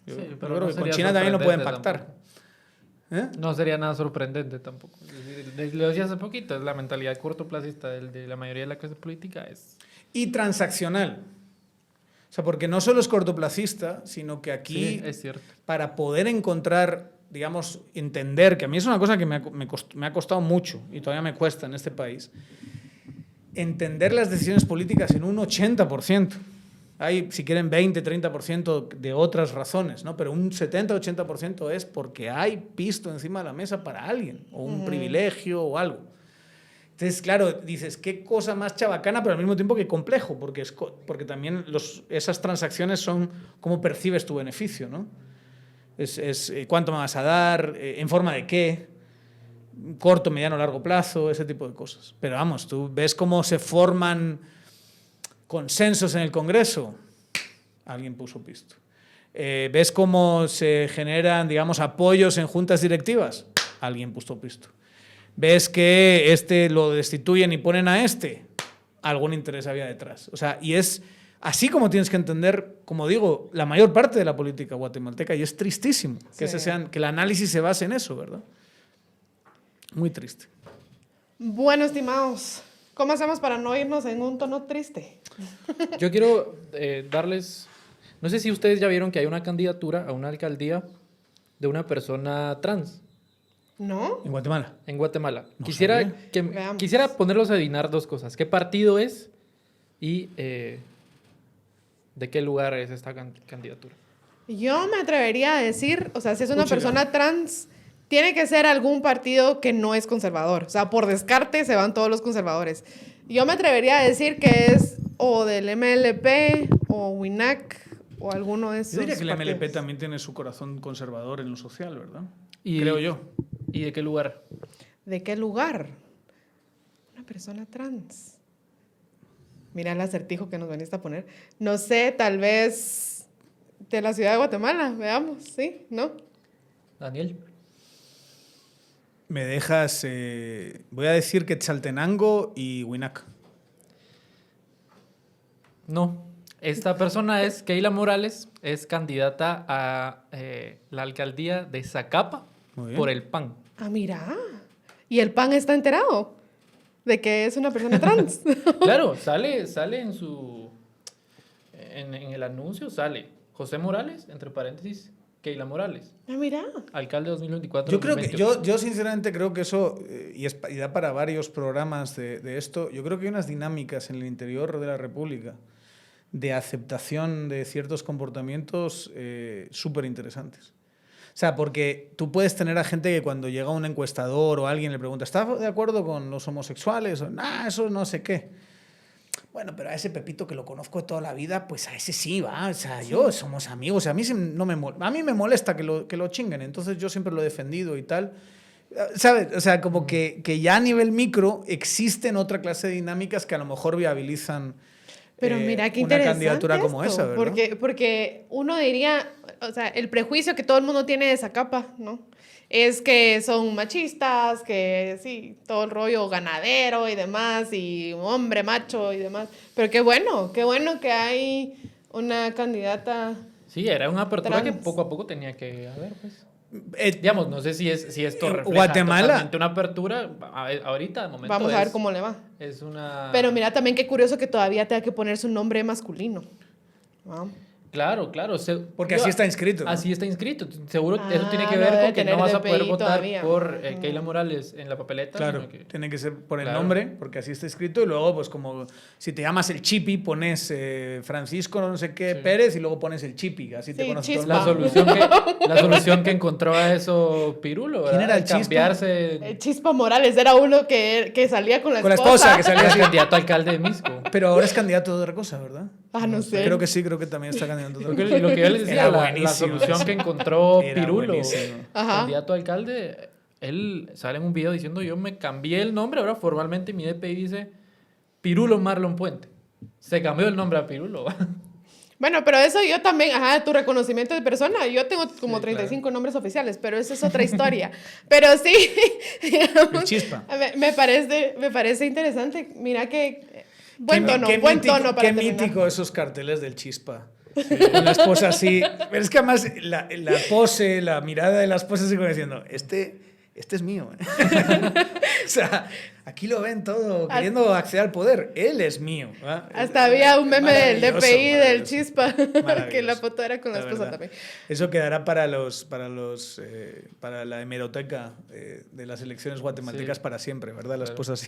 Speaker 3: Yo creo que con China también lo pueden pactar.
Speaker 2: No sería nada sorprendente tampoco. Es decir, lo decía hace poquito, es la mentalidad cortoplacista de la mayoría de la clase política.
Speaker 3: Y transaccional. O sea, porque no solo es cortoplacista, sino que aquí,
Speaker 2: sí, es cierto,
Speaker 3: para poder encontrar, digamos, entender, que a mí es una cosa que me ha costado mucho y todavía me cuesta en este país, entender las decisiones políticas en un 80%. Hay, si quieren, 20, 30% de otras razones, ¿no? Pero un 70, 80% es porque hay pisto encima de la mesa para alguien, o un privilegio o algo. Entonces, claro, dices, qué cosa más chabacana, pero al mismo tiempo que complejo, porque también esas transacciones son cómo percibes tu beneficio, ¿no? Es cuánto me vas a dar, en forma de qué, corto, mediano, largo plazo, ese tipo de cosas. Pero vamos, tú ves cómo se forman consensos en el Congreso, alguien puso pisto. ¿Ves cómo se generan, digamos, apoyos en juntas directivas? Alguien puso pisto. ¿Ves que lo destituyen y ponen a algún interés había detrás? O sea, y es Así como tienes que entender, como digo, la mayor parte de la política guatemalteca, y es tristísimo que,
Speaker 1: Sí.
Speaker 3: que el análisis se base en eso, ¿verdad? Muy triste.
Speaker 1: Bueno, estimados, ¿cómo hacemos para no irnos en un tono triste?
Speaker 2: Yo quiero darles... No sé si ustedes ya vieron que hay una candidatura a una alcaldía de una persona trans
Speaker 1: ¿No?
Speaker 3: En Guatemala.
Speaker 2: en Guatemala.
Speaker 3: No
Speaker 2: Quisiera,
Speaker 3: sabía.
Speaker 1: Veamos.
Speaker 2: quisiera ponerlos a adivinar dos cosas. ¿Qué partido es y de qué lugar es esta candidatura?
Speaker 1: Yo me atrevería a decir, o sea, si es una
Speaker 3: Puchica.
Speaker 1: persona trans, tiene que ser algún partido que no es conservador. O sea, por descarte se van todos los conservadores. Yo me atrevería a decir que es o del MLP o WINAC o alguno de esos
Speaker 3: Yo diría que el MLP
Speaker 1: partidos.
Speaker 3: también tiene su corazón conservador en lo social, ¿verdad?
Speaker 2: Y-
Speaker 3: Creo yo.
Speaker 2: ¿Y de qué lugar?
Speaker 1: ¿De qué lugar? Una persona trans. Mira el acertijo que nos veniste a poner. No sé, tal vez de la ciudad de Guatemala. Veamos, ¿sí? ¿No?
Speaker 2: Daniel.
Speaker 3: Me dejas... voy a decir que Quetzaltenango y Huinac.
Speaker 2: No. Esta persona es Keila Morales, es candidata a la alcaldía de Zacapa
Speaker 3: Muy bien.
Speaker 2: por el PAN.
Speaker 1: Ah, mira. Y el PAN está enterado de que es una persona trans.
Speaker 2: Claro, sale en su... En el anuncio sale José Morales, entre paréntesis, Keila Morales,
Speaker 1: Ah, mira.
Speaker 2: alcalde 2024.
Speaker 3: Yo creo que,
Speaker 2: 2028.
Speaker 3: yo sinceramente creo que eso, y da para varios programas de esto, yo creo que hay unas dinámicas en el interior de la República de aceptación de ciertos comportamientos súper interesantes. O sea, porque tú puedes tener a gente que cuando llega un encuestador o alguien le pregunta, ¿estás de acuerdo con los homosexuales? O, nah, eso no sé qué. Bueno, pero a ese Pepito que lo conozco de toda la vida, pues a ese sí va. O sea, yo somos amigos. O sea, a mí, no me, a mí me molesta que lo chinguen. Entonces yo siempre lo he defendido y tal. ¿Sabes? O sea, como que ya a nivel micro existen otra clase de dinámicas que a lo mejor viabilizan
Speaker 1: Pero mira qué
Speaker 3: una
Speaker 1: interesante
Speaker 3: candidatura como
Speaker 1: esto,
Speaker 3: esa, ¿verdad?
Speaker 1: porque uno diría, o sea, el prejuicio que todo el mundo tiene de Zacapa, ¿no? Es que son machistas, que sí, todo el rollo ganadero y demás, y hombre macho y demás. Pero qué bueno que hay una candidata.
Speaker 2: Sí, era una apertura que
Speaker 1: Trans.
Speaker 2: poco a poco tenía que haber, pues.
Speaker 3: Eh,
Speaker 2: Digamos, no sé si esto refleja
Speaker 3: Guatemala.
Speaker 2: totalmente una apertura. Ahorita, de momento,
Speaker 1: Vamos a ver cómo le va.
Speaker 2: Es una...
Speaker 1: Pero mira también qué curioso que todavía tenga que poner su nombre masculino. Wow.
Speaker 2: Claro, claro.
Speaker 3: Porque así está inscrito, ¿no?
Speaker 2: Así está inscrito. Seguro
Speaker 1: Ah,
Speaker 2: eso tiene que
Speaker 1: no
Speaker 2: ver
Speaker 1: debe
Speaker 2: con que no
Speaker 1: tener
Speaker 2: vas a
Speaker 1: DPI
Speaker 2: poder votar
Speaker 1: todavía.
Speaker 2: por Keila Morales en la papeleta.
Speaker 3: Claro,
Speaker 2: sino que-
Speaker 3: tiene que ser por el
Speaker 2: Claro.
Speaker 3: nombre, porque así está escrito, y luego, pues como si te llamas el Chipi, pones Francisco no sé qué
Speaker 2: Sí.
Speaker 3: Pérez, y luego pones el Chipi, así te
Speaker 1: Sí,
Speaker 3: conoce todo el
Speaker 1: Chispa.
Speaker 3: mundo.
Speaker 2: la solución que encontró a eso Pirulo, ¿verdad?
Speaker 3: ¿Quién era el Chispa?
Speaker 2: Cambiarse...
Speaker 1: Chispa Morales era uno que salía con la
Speaker 3: Con la
Speaker 1: esposa.
Speaker 3: esposa, que salía
Speaker 2: Era
Speaker 3: así.
Speaker 2: candidato a alcalde de Misco.
Speaker 3: Pero ahora es candidato de otra cosa, ¿verdad?
Speaker 1: Ah, no sé.
Speaker 3: Creo que sí, creo que también está candidato de otra
Speaker 2: Porque
Speaker 3: cosa.
Speaker 2: lo que yo les decía,
Speaker 3: Era
Speaker 2: la
Speaker 3: buenísimo
Speaker 2: solución
Speaker 3: eso.
Speaker 2: que encontró
Speaker 3: Era
Speaker 2: Pirulo,
Speaker 3: buenísimo.
Speaker 1: Ajá.
Speaker 2: candidato a alcalde, él sale en un video diciendo, yo me cambié el nombre, ahora formalmente mi DPI dice Pirulo Marlon Puente. Se cambió el nombre a Pirulo.
Speaker 1: Bueno, pero eso yo también, ajá, tu reconocimiento de persona, yo tengo como
Speaker 2: Sí,
Speaker 1: 35 nombres oficiales, pero eso es otra historia. Pero sí, digamos,
Speaker 3: El Chispa.
Speaker 1: me parece interesante. Mira que buen
Speaker 3: Qué
Speaker 1: tono,
Speaker 3: qué
Speaker 1: buen
Speaker 3: mítico,
Speaker 1: tono para
Speaker 3: qué
Speaker 1: terminar.
Speaker 3: mítico esos carteles del Chispa. Con la esposa así. Pero es que además la pose, la mirada de la esposa así como diciendo, este es mío. O sea, aquí lo ven todo queriendo acceder al poder. Él es mío. ¿verdad?
Speaker 1: Hasta había un meme del
Speaker 3: Maravilloso,
Speaker 1: DPI del
Speaker 3: maravilloso.
Speaker 1: Chispa,
Speaker 3: Maravilloso.
Speaker 1: que la foto era con la esposa
Speaker 3: verdad.
Speaker 1: también.
Speaker 3: Eso quedará para la hemeroteca de las elecciones guatemaltecas
Speaker 2: Sí.
Speaker 3: para siempre, ¿verdad? La
Speaker 2: Claro.
Speaker 3: esposa así.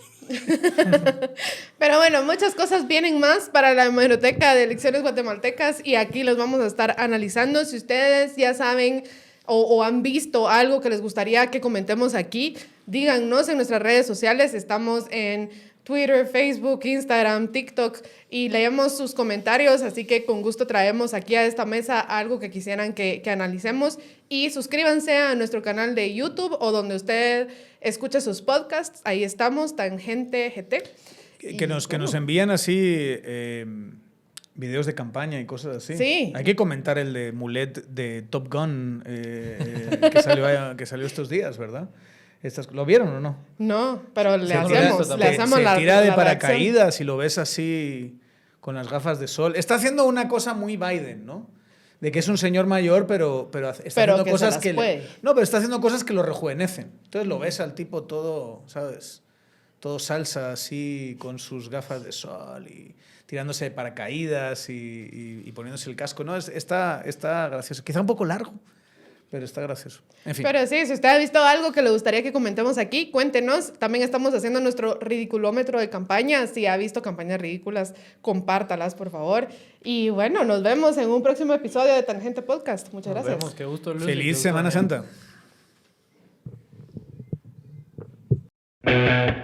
Speaker 1: Pero bueno, muchas cosas vienen más para la hemeroteca de elecciones guatemaltecas y aquí los vamos a estar analizando. Si ustedes ya saben o han visto algo que les gustaría que comentemos aquí, díganos en nuestras redes sociales. Estamos en Twitter, Facebook, Instagram, TikTok y leemos sus comentarios, así que con gusto traemos aquí a esta mesa algo que quisieran que analicemos y suscríbanse a nuestro canal de YouTube o donde usted escuche sus podcasts, ahí estamos, Tangente GT.
Speaker 3: Que nos envían así videos de campaña y cosas así.
Speaker 1: Sí.
Speaker 3: Hay que comentar el de Mulet de Top Gun que salió estos días, ¿verdad? ¿Lo vieron o no?
Speaker 1: No, pero le
Speaker 2: Se
Speaker 1: hacemos
Speaker 2: se
Speaker 1: la
Speaker 3: se tira de
Speaker 1: reacción.
Speaker 3: paracaídas y lo ves así con las gafas de sol. Está haciendo una cosa muy Biden, ¿no? De que es un señor mayor, pero está haciendo
Speaker 1: que
Speaker 3: cosas
Speaker 1: se las
Speaker 3: que...
Speaker 1: puede.
Speaker 3: No, pero está haciendo cosas que lo rejuvenecen. Entonces lo ves al tipo todo, ¿sabes? Todo salsa así, con sus gafas de sol y tirándose de paracaídas y poniéndose el casco. No, está gracioso. Quizá un poco largo, pero está gracioso. En fin.
Speaker 1: Pero sí, si usted ha visto algo que le gustaría que comentemos aquí, cuéntenos. También estamos haciendo nuestro ridiculómetro de campaña. Si ha visto campañas ridículas, compártalas, por favor. Y bueno, nos vemos en un próximo episodio de Tangente Podcast. Muchas
Speaker 2: Nos
Speaker 1: gracias.
Speaker 2: vemos, qué gusto, Luis.
Speaker 3: Feliz
Speaker 2: Qué gusto,
Speaker 3: Semana
Speaker 2: Daniel.
Speaker 3: Santa.